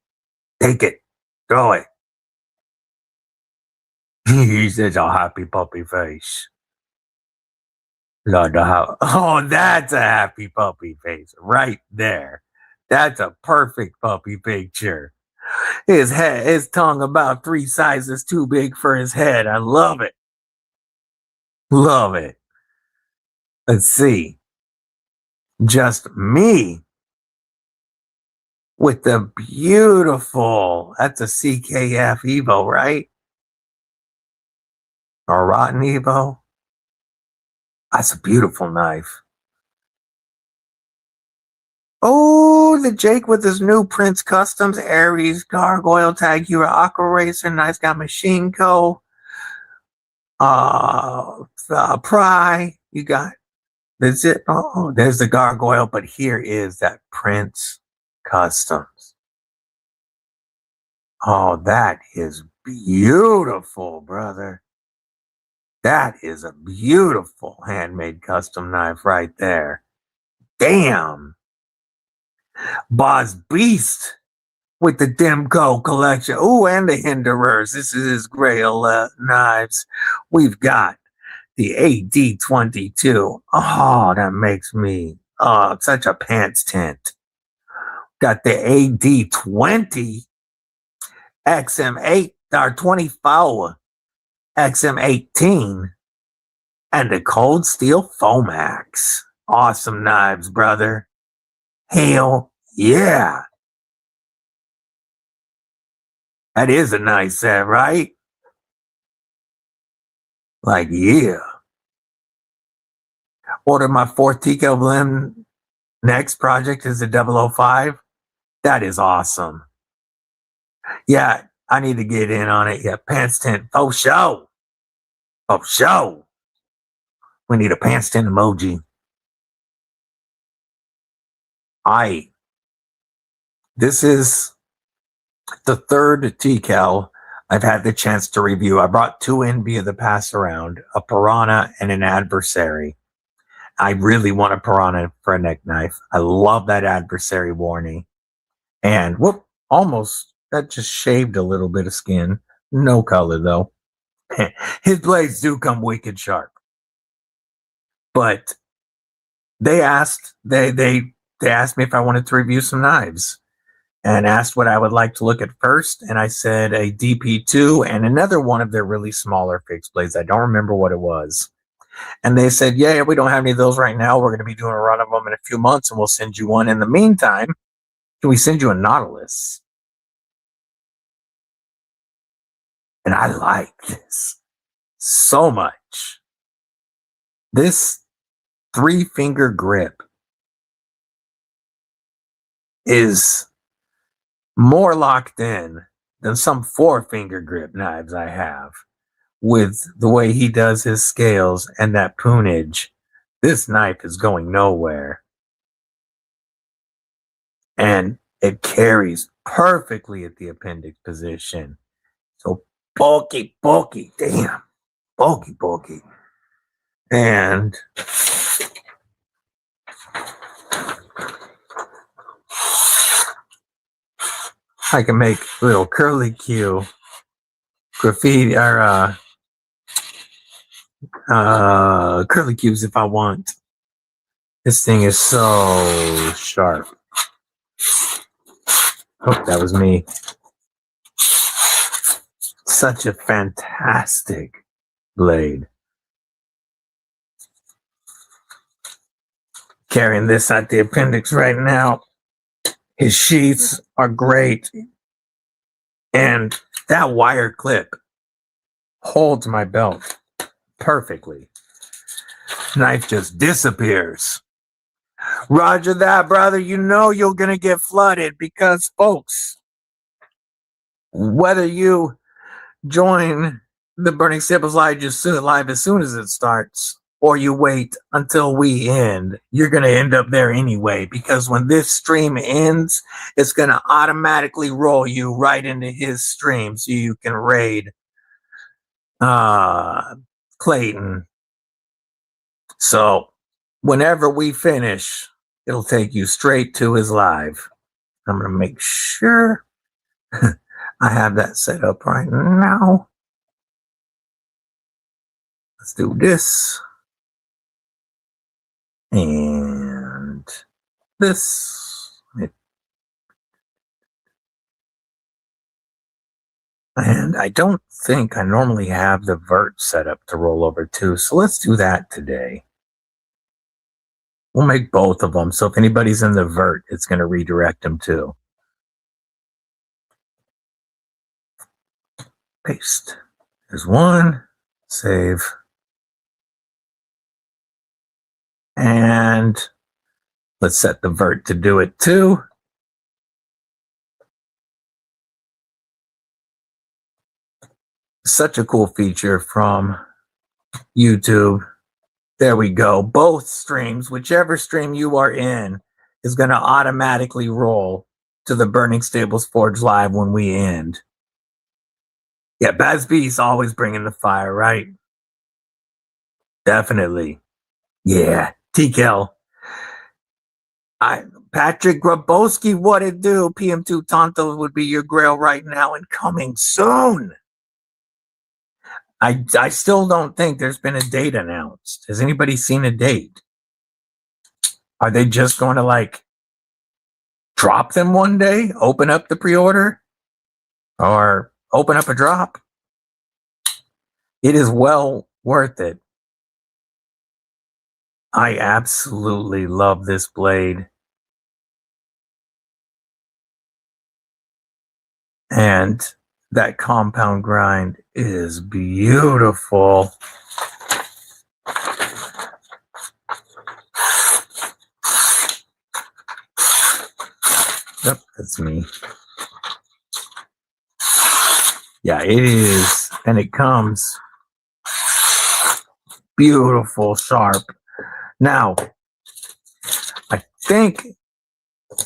Take it. Throw it. He says, a happy puppy face. Lord, oh, that's a happy puppy face right there. That's a perfect puppy picture. His tongue about 3 sizes too big for his head. I love it. Love it. Let's see. Just me. with the beautiful, that's a CKF Evo, right? Or Rotten Evo. That's a beautiful knife. Oh, the Jake with his new Prince Customs Aries Gargoyle Tag Hero Aqua Racer. Nice got Machine Co. Pry. You got that's it. Oh, there's the Gargoyle, but here is that Prince Customs. Oh, that is beautiful, brother. That is a beautiful handmade custom knife right there. Damn. Boss Beast with the Demco collection. Oh, and the Hinderers. This is his Grail knives. We've got the AD22. Oh, that makes me such a pants tent. Got the AD20 XM8 or 24 XM18 and the Cold Steel Fomax. Awesome knives, brother. Hell yeah. That is a nice set, right? Like, yeah. Order my fourth TK Blend. Next project is the 005. That is awesome. Yeah, I need to get in on it. Yeah, pants tent. Oh, show. Oh, show. We need a pants tent emoji. This is the third TCal I've had the chance to review. I brought two in via the pass around, a Piranha and an Adversary. I really want a Piranha for a neck knife. I love that Adversary warning. And whoop, almost, that just shaved a little bit of skin. No color though. His blades do come wicked sharp. But they asked me if I wanted to review some knives and asked what I would like to look at first. And I said a DP2 and another one of their really smaller fixed blades. I don't remember what it was. And they said, yeah, we don't have any of those right now. We're going to be doing a run of them in a few months and we'll send you one. In the meantime, can we send you a Nautilus? And I like this so much. This 3-finger grip is more locked in than some 4-finger grip knives I have. With the way he does his scales and that poonage, this knife is going nowhere. And it carries perfectly at the appendix position. So bulky, damn. Bulky. And I can make little curly Q graffiti or curly cubes if I want. This thing is so sharp. Oh, that was me. Such a fantastic blade. Carrying this at the appendix right now. His sheaths are great. And that wire clip holds my belt perfectly. Knife just disappears. Roger that, brother. You know you're going to get flooded because, folks, whether you join the Burning Sipples live as soon as it starts, or you wait until we end, you're going to end up there anyway, because when this stream ends, it's going to automatically roll you right into his stream so you can raid Clayton. So whenever we finish, it'll take you straight to his live. I'm going to make sure I have that set up right now. Let's do this. And this. And I don't think I normally have the VERT set up to roll over to, so let's do that today. We'll make both of them, so if anybody's in the VERT, it's going to redirect them too. Paste. There's one. Save. And let's set the VERT to do it too. Such a cool feature from YouTube. There we go. Both streams, whichever stream you are in, is going to automatically roll to the Burning Stables Forge Live when we end. Yeah, Bazbee's always bringing the fire, right? Definitely. Yeah, TKL. Patrick Grabowski, what it do? PM2 Tonto would be your grail right now and coming soon. I still don't think there's been a date announced. Has anybody seen a date? Are they just going to like drop them one day, open up the pre-order, or open up a drop? It is well worth it. I absolutely love this blade. And that compound grind is beautiful. Yep, that's me. Yeah, it is. And it comes beautiful, sharp. Now, I think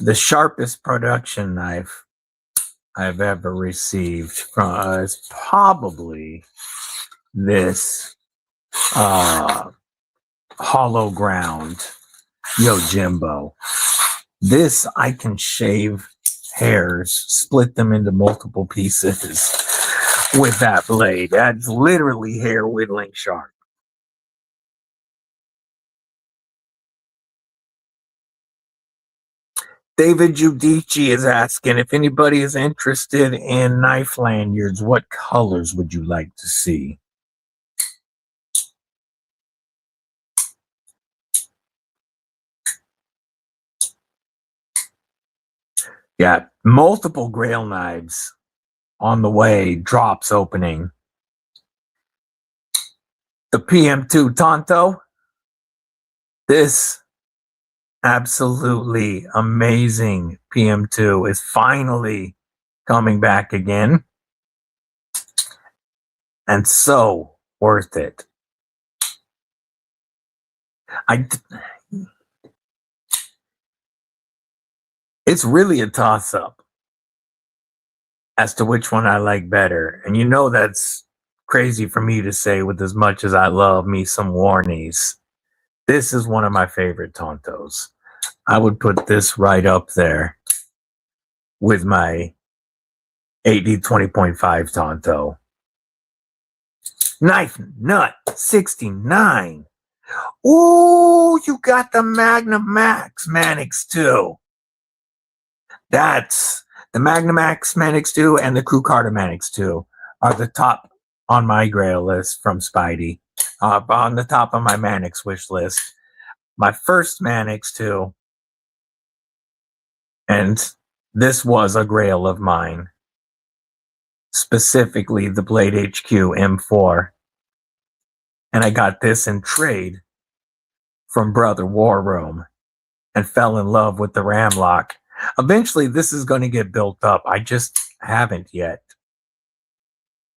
the sharpest production knife I've ever received from is probably this hollow ground Yojimbo. This I can shave hairs, split them into multiple pieces with that blade. That's literally hair whittling sharp. David Giudici is asking if anybody is interested in knife lanyards, what colors would you like to see? Yeah, multiple grail knives on the way, drops opening. The PM2 Tonto. This absolutely amazing PM2 is finally coming back again. And so worth it. It's really a toss-up as to which one I like better. And you know that's crazy for me to say with as much as I love me some Warnies. This is one of my favorite Tontos. I would put this right up there with my AD 20.5 Tonto. Knife Nut 69. Ooh, you got the Magnum Max Manix 2. That's the Magnum Max Manix 2 and the Crew Carter Manix 2 are the top on my grail list from Spidey. On the top of my Manix wish list. My first Manix 2. And this was a grail of mine. Specifically the Blade HQ M4. And I got this in trade from Brother War Room and fell in love with the Ramlock. Eventually this is going to get built up. I just haven't yet.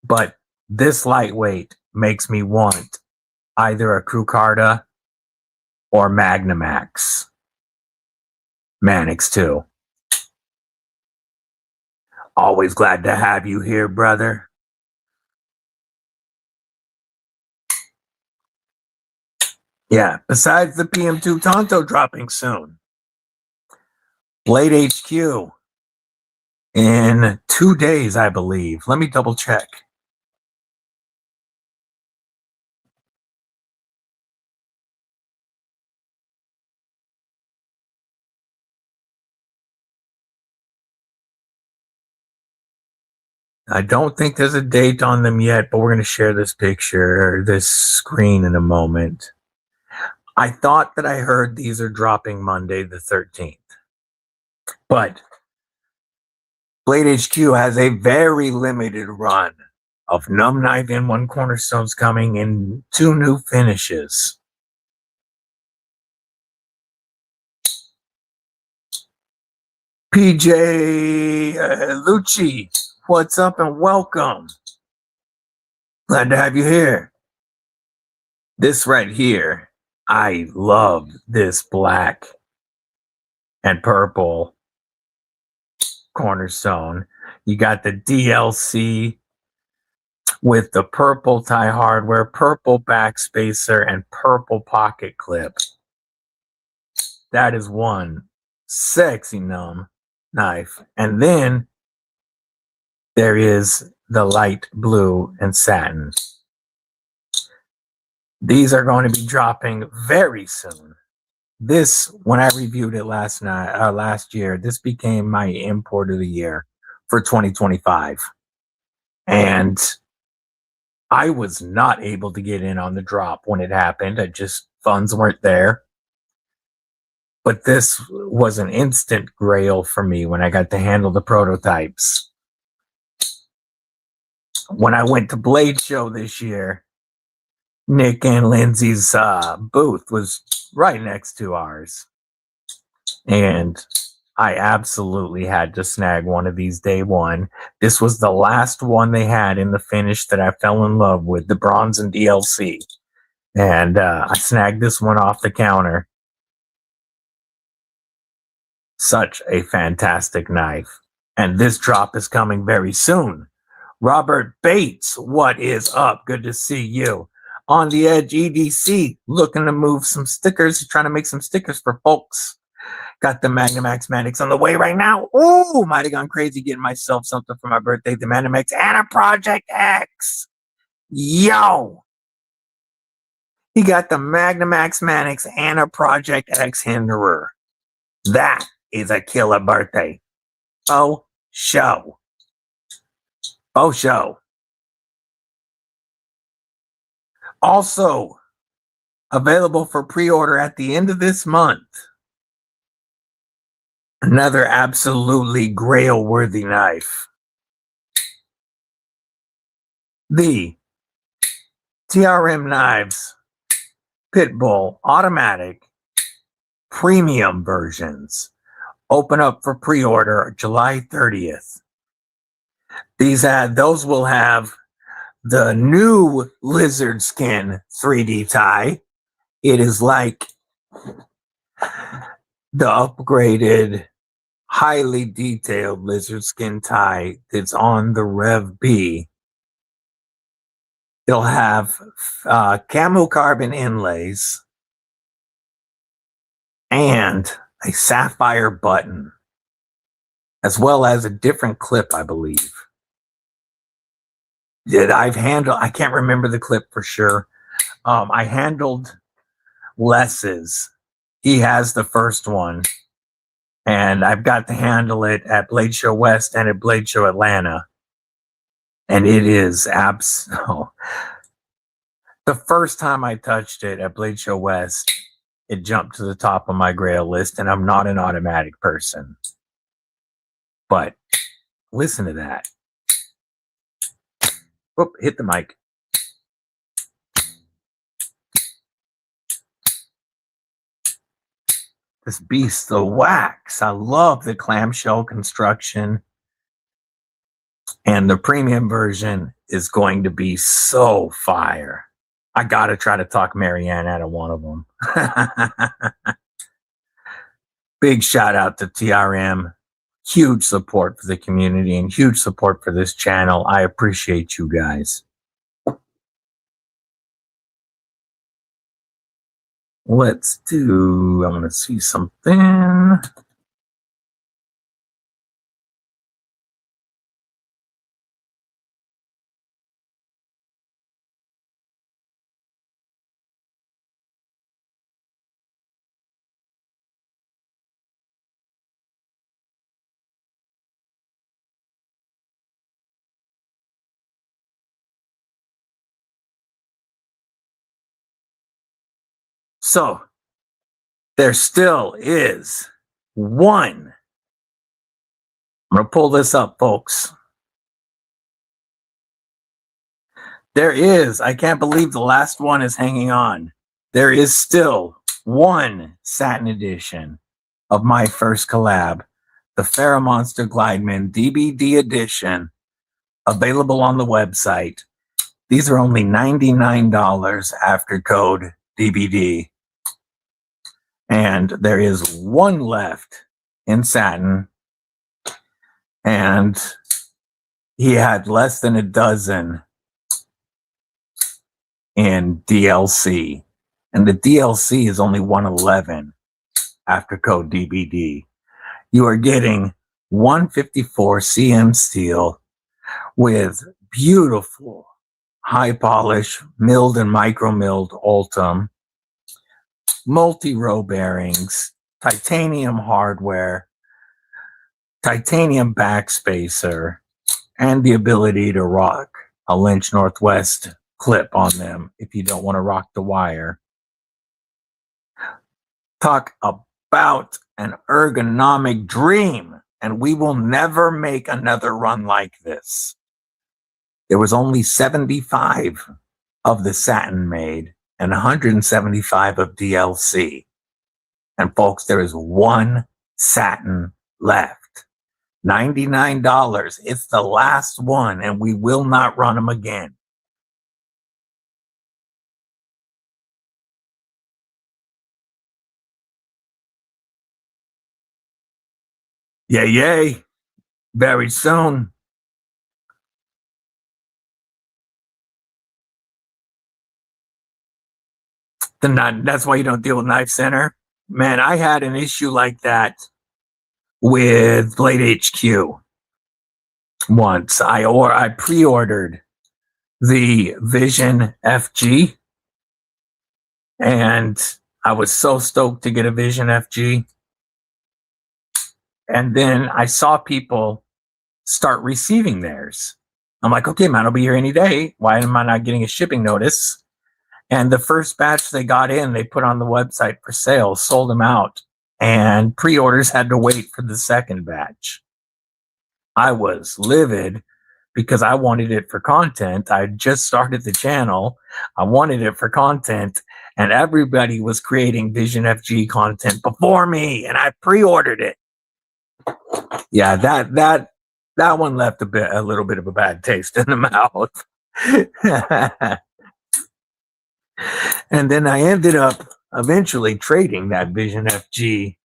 But this lightweight makes me want either a Crew Carta or Magnamax Manix 2. Always glad to have you here, brother. Yeah, besides the PM2 Tonto dropping soon. Blade HQ in 2 days, I believe. Let me double check. I don't think there's a date on them yet, but we're going to share this picture, or this screen in a moment. I thought that I heard these are dropping Monday the 13th. But Blade HQ has a very limited run of Numb Knife N1 Cornerstones coming in 2 new finishes. PJ Lucci, what's up and welcome. Glad to have you here. This right here, I love this black and purple cornerstone. You got the DLC with the purple tie hardware, purple backspacer, and purple pocket clip. That is one sexy numb knife. And then there is the light blue and satin. These are going to be dropping very soon. This, when I reviewed it last year, this became my import of the year for 2025. And I was not able to get in on the drop when it happened. Funds weren't there. But this was an instant grail for me when I got to handle the prototypes. When I went to Blade Show this year, Nick and Lindsay's booth was right next to ours. And I absolutely had to snag one of these day one. This was the last one they had in the finish that I fell in love with, the bronze and DLC. And I snagged this one off the counter. Such a fantastic knife. And this drop is coming very soon. Robert Bates, what is up? Good to see you. On the Edge EDC, looking to move some stickers, trying to make some stickers for folks. Got the Magnamax Manix on the way right now. Oh, might have gone crazy getting myself something for my birthday. The Magnamax and a Project X. Yo! He got the Magnamax Manix and a Project X Hinderer. That is a killer birthday. Oh, show. Oh, show. Also, available for pre-order at the end of this month. Another absolutely grail-worthy knife. The TRM Knives Pitbull Automatic Premium versions. Open up for pre-order July 30th. Those will have the new lizard skin 3D tie. It is like the upgraded, highly detailed lizard skin tie that's on the Rev B. It'll have camo carbon inlays and a sapphire button, as well as a different clip, I believe. I can't remember the clip for sure. I handled Les's. He has the first one, and I've got to handle it at Blade Show West and at Blade Show Atlanta. And it is the first time I touched it at Blade Show West, it jumped to the top of my grail list, and I'm not an automatic person. But listen to that. Whoop, hit the mic. This beast, the wax. I love the clamshell construction. And the premium version is going to be so fire. I got to try to talk Marianne out of one of them. Big shout out to TRM. Huge support for the community and huge support for this channel. I appreciate you guys. I want to see something. So, there still is one. I'm going to pull this up, folks. There is. I can't believe the last one is hanging on. There is still one satin edition of my first collab, the Monster Glideman DBD edition, available on the website. These are only $99 after code DBD. And there is one left in satin. And he had less than a dozen in DLC. And the DLC is only 111 after code DBD. You are getting 154 CM steel with beautiful high polish milled and micro milled Ultim, multi-row bearings, titanium hardware, titanium backspacer, and the ability to rock a Lynch Northwest clip on them if you don't want to rock the wire. Talk about an ergonomic dream, and we will never make another run like this. There was only 75 of the satin made and 175 of DLC. And folks, there is one satin left. $99. It's the last one, and we will not run them again. Yay, yay. Very soon. That's why you don't deal with Knife Center. Man, I had an issue like that with Blade HQ once. I pre-ordered the Vision FG, and I was so stoked to get a Vision FG. And then I saw people start receiving theirs. I'm like, okay, man, I'll be here any day. Why am I not getting a shipping notice? And the first batch they got in, they put on the website for sale, sold them out, and pre-orders had to wait for the second batch. I was livid because I wanted it for content. I just started the channel. I wanted it for content, and everybody was creating Vision FG content before me, and I pre-ordered it. Yeah, that one left a little bit of a bad taste in the mouth. And then I ended up eventually trading that Vision FG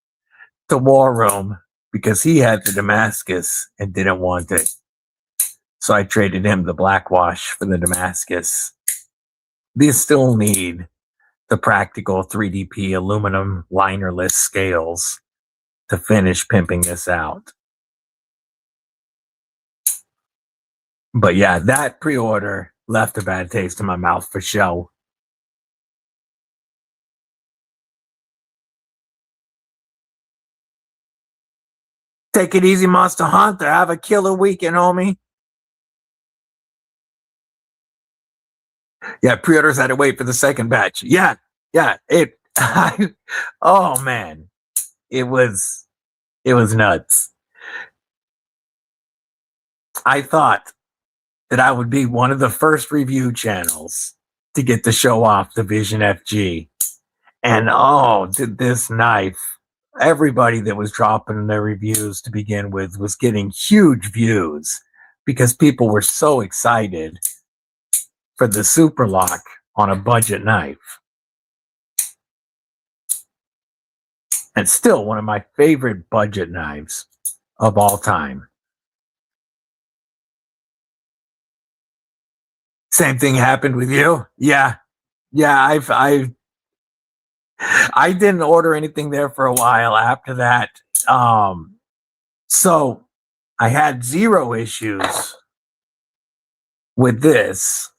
to War Room because he had the Damascus and didn't want it. So I traded him the Blackwash for the Damascus. These still need the practical 3DP aluminum linerless scales to finish pimping this out. But yeah, that pre-order left a bad taste in my mouth for sure. Take it easy, Monster Hunter. Have a killer weekend, homie. Yeah, pre-orders had to wait for the second batch. Yeah. Oh man, it was nuts. I thought that I would be one of the first review channels to get to show off the Vision FG. And did this knife, everybody that was dropping their reviews to begin with was getting huge views because people were so excited for the Super Lock on a budget knife. And still one of my favorite budget knives of all time. Same thing happened with you? Yeah. I didn't order anything there for a while after that. So I had zero issues with this,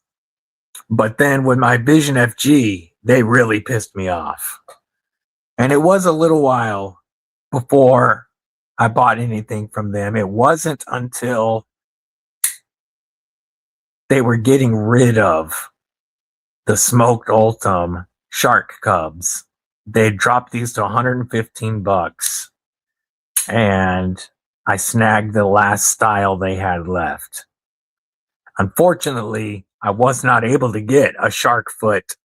but then with my Vision FG, they really pissed me off. And it was a little while before I bought anything from them. It wasn't until they were getting rid of the smoked Ultim Shark Cubs. They dropped these to $115, and I snagged the last style they had left. Unfortunately, I was not able to get a shark foot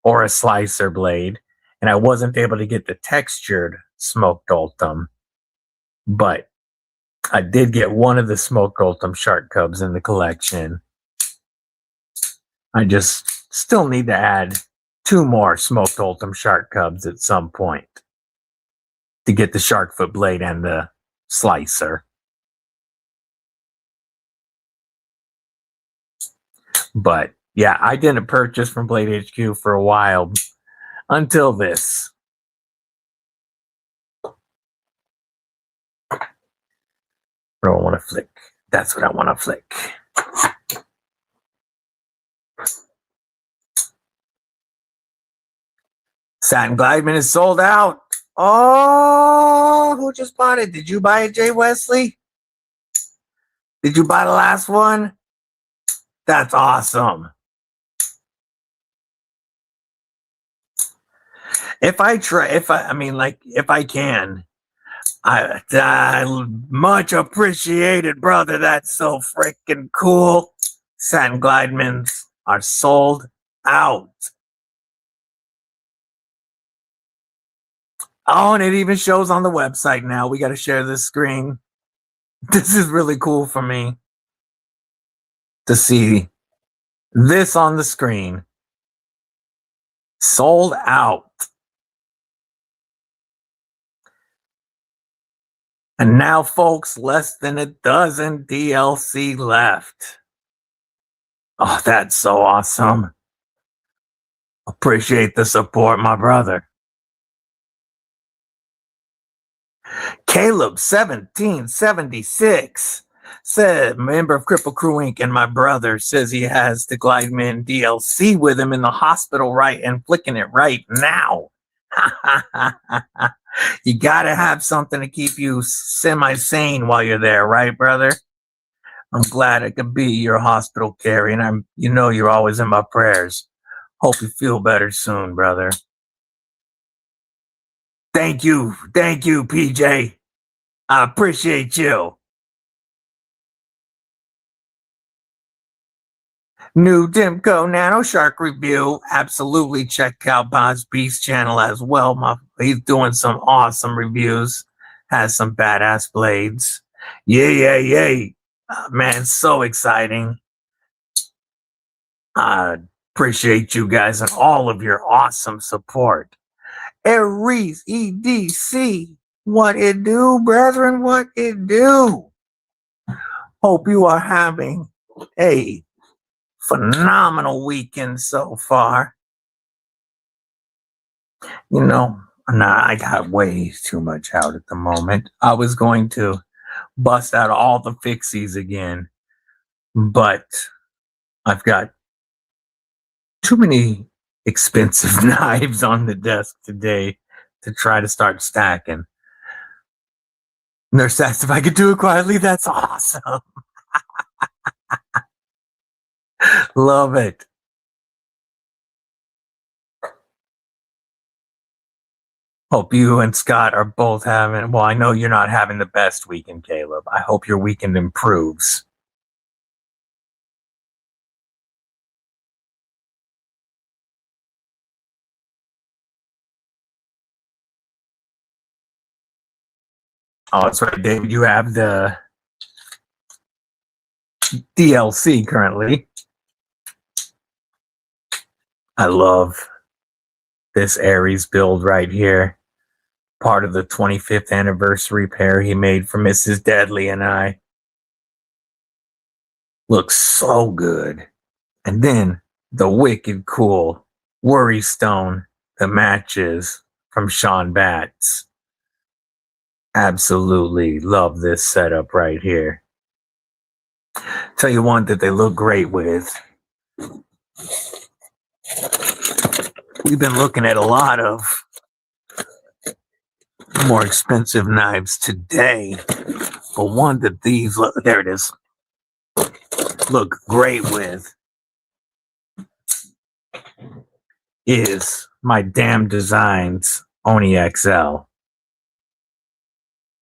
or a slicer blade, and I wasn't able to get the textured smoked ultim, but I did get one of the smoked ultim shark cubs in the collection. I just still need to add 2 more smoked ultim shark cubs at some point to get the shark foot blade and the slicer. But yeah, I didn't purchase from Blade HQ for a while until this. I don't want to flick. That's what I want to flick. Satin Glideman is sold out. Oh, who just bought it? Did you buy it, Jay Wesley? Did you buy the last one? That's awesome. If I can, I much appreciated, brother. That's so freaking cool. Satin Glidemans are sold out. Oh, and it even shows on the website now. We got to share this screen. This is really cool for me to see this on the screen. Sold out. And now, folks, less than a dozen DLC left. Oh, that's so awesome. Appreciate the support, my brother. Caleb 1776 said, member of Kripple Krew Inc. and my brother says he has the Glideman DLC with him in the hospital and flicking it right now. You gotta have something to keep you semi-sane while you're there, right, brother? I'm glad I could be your hospital Karry, and you're always in my prayers. Hope you feel better soon, brother. Thank you, PJ. I appreciate you. New Dimco Nano Shark review. Absolutely check out Boz Beast's channel as well. He's doing some awesome reviews. Has some badass blades. Yay. Man, so exciting. I appreciate you guys and all of your awesome support. Aries EDC. What it do, brethren? What it do? Hope you are having a phenomenal weekend so far. I got way too much out at the moment. I was going to bust out all the fixies again, but I've got too many expensive knives on the desk today to try to start stacking. Nurse asked if I could do it quietly. That's awesome. Love it. Hope you and Scott are both having, well, I know you're not having the best weekend, Caleb. I hope your weekend improves. Oh, that's right, David. You have the DLC currently. I love this Aries build right here. Part of the 25th anniversary pair he made for Mrs. Deadly and I. Looks so good. And then the wicked cool Worry Stone that matches from Sean Batts. Absolutely love this setup right here. Tell you one that they look great with. We've been looking at a lot of more expensive knives today, but one that these there it is, look great with is my Damn Designs Oni XL.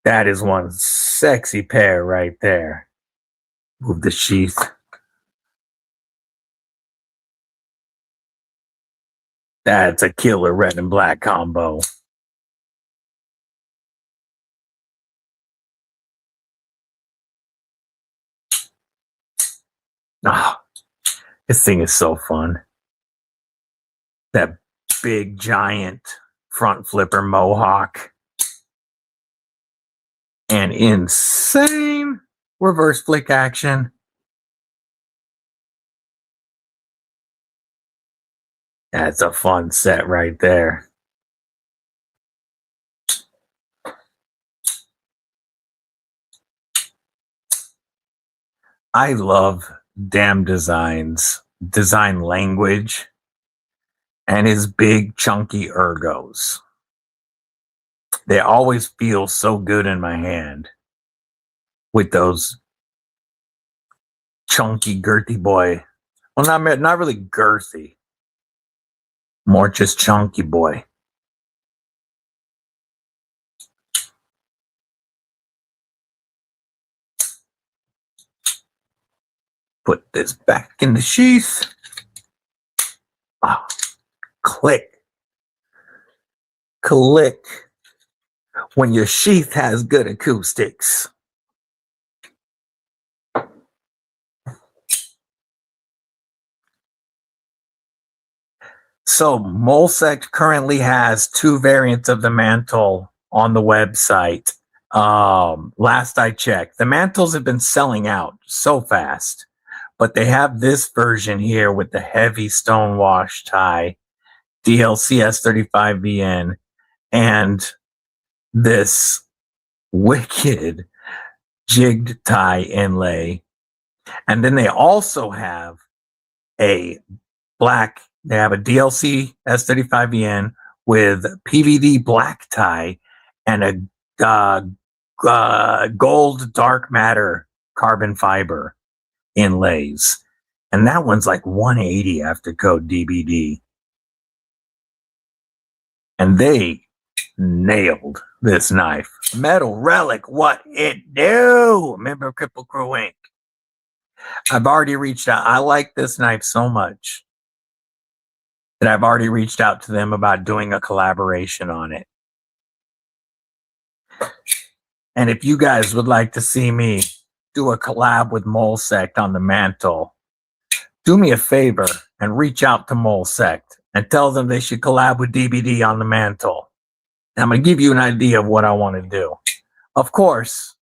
That is one sexy pair right there. Move the sheath. That's a killer red and black combo. Ah, this thing is so fun. That big giant front flipper mohawk and insane reverse flick action. That's a fun set right there. I love Damn Design's design language and his big chunky ergos. They always feel so good in my hand with those chunky, girthy boy. Well, not really girthy. More just chunky boy. Put this back in the sheath. Ah, click. Click. When your sheath has good acoustics. So Molesect currently has 2 variants of the mantle on the website. Last I checked, the mantles have been selling out so fast, but they have this version here with the heavy stonewash tie, DLCS 35VN, and this wicked jigged tie inlay. And then they also have a black, they have a DLC S35VN with PVD black tie and a gold dark matter carbon fiber inlays. And that one's like $180 after code DBD. And they nailed this knife. Metal Relic, what it do? Member of Kripple Krew Inc. I've already reached out. I like this knife so much that I've already reached out to them about doing a collaboration on it. And if you guys would like to see me do a collab with Molesect on the mantle, do me a favor and reach out to Molesect and tell them they should collab with DBD on the mantle. I'm going to give you an idea of what I want to do. Of course,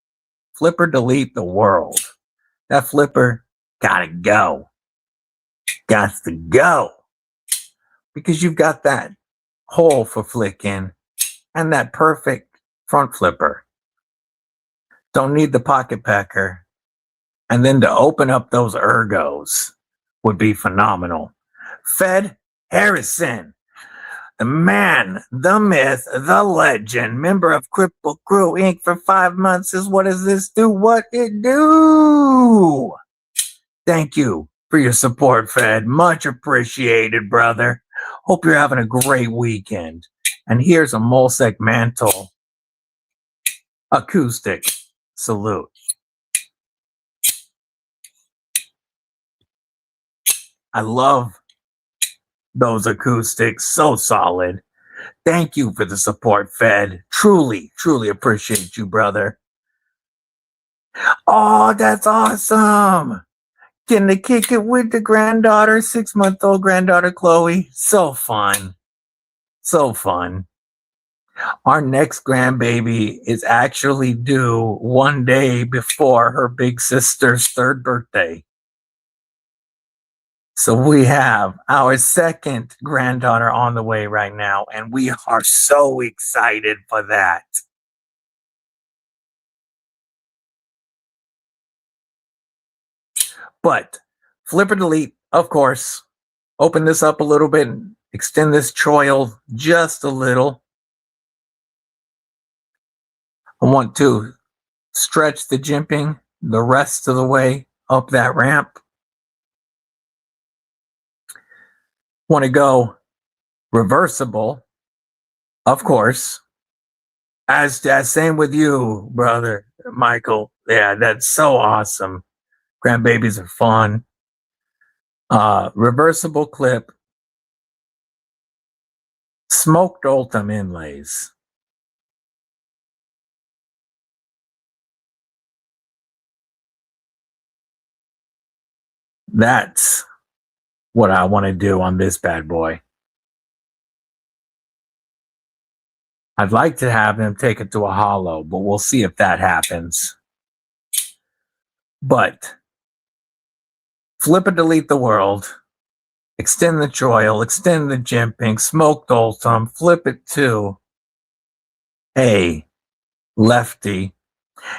flipper delete the world. That flipper gotta go. Got to go. Because you've got that hole for flicking and that perfect front flipper. Don't need the pocket pecker. And then to open up those ergos would be phenomenal. Fed Harrison, the man, the myth, the legend, member of Kripple Krew Inc. for 5 months. Is what does this do? What it do? Thank you for your support, Fed. Much appreciated, brother. Hope you're having a great weekend. And here's a Molesect mantle acoustic salute. I love those acoustics. So solid. Thank you for the support, Fed. Truly, truly appreciate you, brother. Oh, that's awesome. Getting to kick it with the granddaughter, 6-month-old granddaughter, Chloe. So fun. So fun. Our next grandbaby is actually due 1 day before her big sister's 3rd birthday. So we have our 2nd granddaughter on the way right now, and we are so excited for that. But flipper delete, of course. Open this up a little bit and extend this choil just a little. I want to stretch the jimping the rest of the way up that ramp. Want to go reversible, of course. As same with you, brother Michael. Yeah, that's so awesome. Grandbabies are fun. Reversible clip. Smoked Ultim inlays. That's what I want to do on this bad boy. I'd like to have them take it to a hollow, but we'll see if that happens. But flip and delete the world, extend the choil, extend the jimping, smoked Ultim, flip it to a lefty.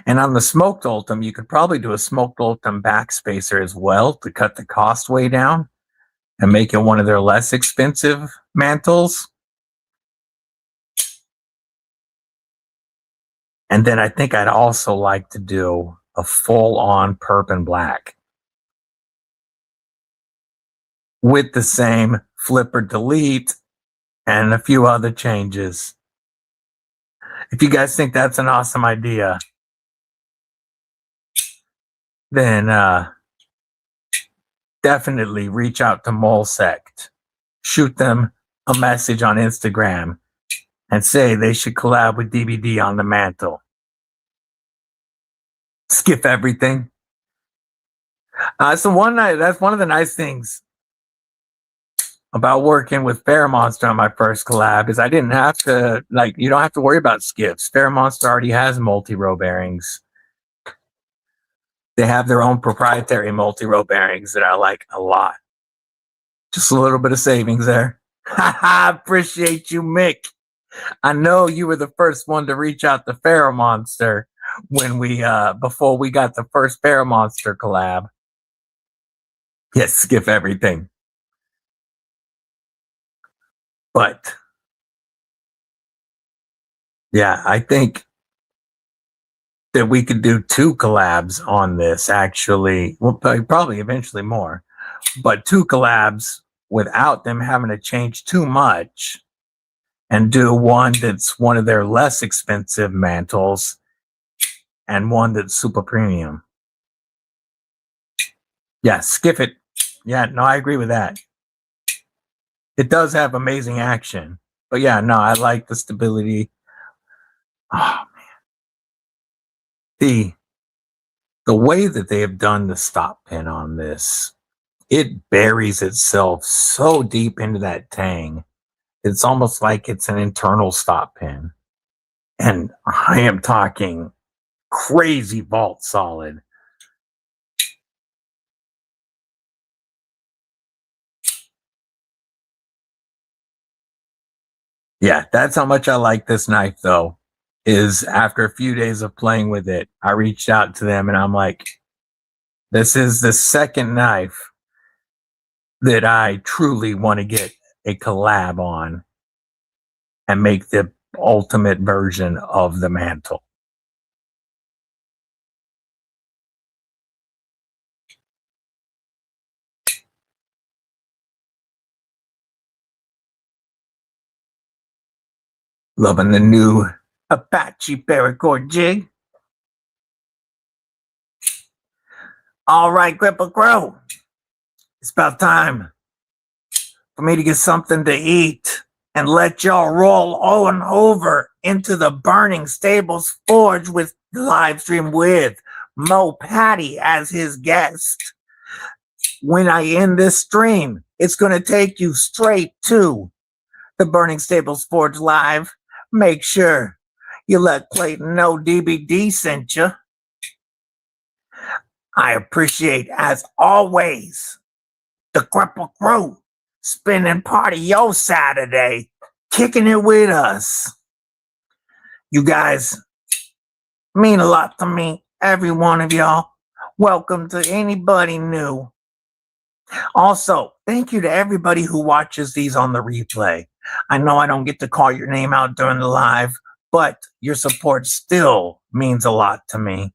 And on the smoked Ultim, you could probably do a smoked Ultim backspacer as well to cut the cost way down and make it one of their less expensive mantles. And then I think I'd also like to do a full-on perp and black with the same flip or delete and a few other changes. If you guys think that's an awesome idea, then definitely reach out to Molesect. Shoot them a message on Instagram and say they should collab with DBD on the mantle. Skip everything. That's one of the nice things about working with Monster on my first collab is I didn't have to, you don't have to worry about skips. Monster already has multi-row bearings. They have their own proprietary multi-row bearings that I like a lot. Just a little bit of savings there. Haha, appreciate you, Mick. I know you were the first one to reach out to Monster when we before we got the first Monster collab. Yes, skip everything. But yeah, I think that we could do 2 collabs on this, actually. Well, probably eventually more, but 2 collabs without them having to change too much, and do one that's one of their less expensive mantles and one that's super premium. Yeah, skip it. Yeah, no, I agree with that. It does have amazing action, but yeah, no, I like the stability. Oh man, the way that they have done the stop pin on this, it buries itself so deep into that tang. It's almost like it's an internal stop pin. And I am talking crazy vault solid. Yeah, that's how much I like this knife, though, is after a few days of playing with it, I reached out to them and I'm like, this is the second knife that I truly want to get a collab on and make the ultimate version of the mantle. Loving the new Apache paracord jig. All right, Kripple Krew. It's about time for me to get something to eat and let y'all roll on over into the Burning Stables Forge with the live stream with Mo Patty as his guest. When I end this stream, it's going to take you straight to the Burning Stables Forge live. Make sure you let Clayton know DBD sent you. I appreciate, as always, the Kripple Krew spending part of your Saturday kicking it with us. You guys mean a lot to me, every one of y'all. Welcome to anybody new. Also, thank you to everybody who watches these on the replay. I know I don't get to call your name out during the live, but your support still means a lot to me.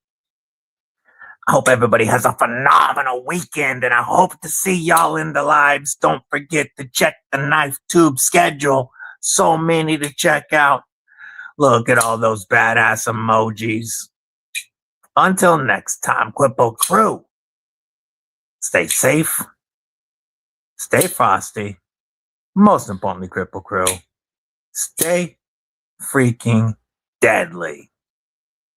I hope everybody has a phenomenal weekend, and I hope to see y'all in the lives. Don't forget to check the Knife Tube schedule. So many to check out. Look at all those badass emojis. Until next time, Kripple Krew, stay safe, stay frosty. Most importantly, Kripple Krew, stay freaking deadly.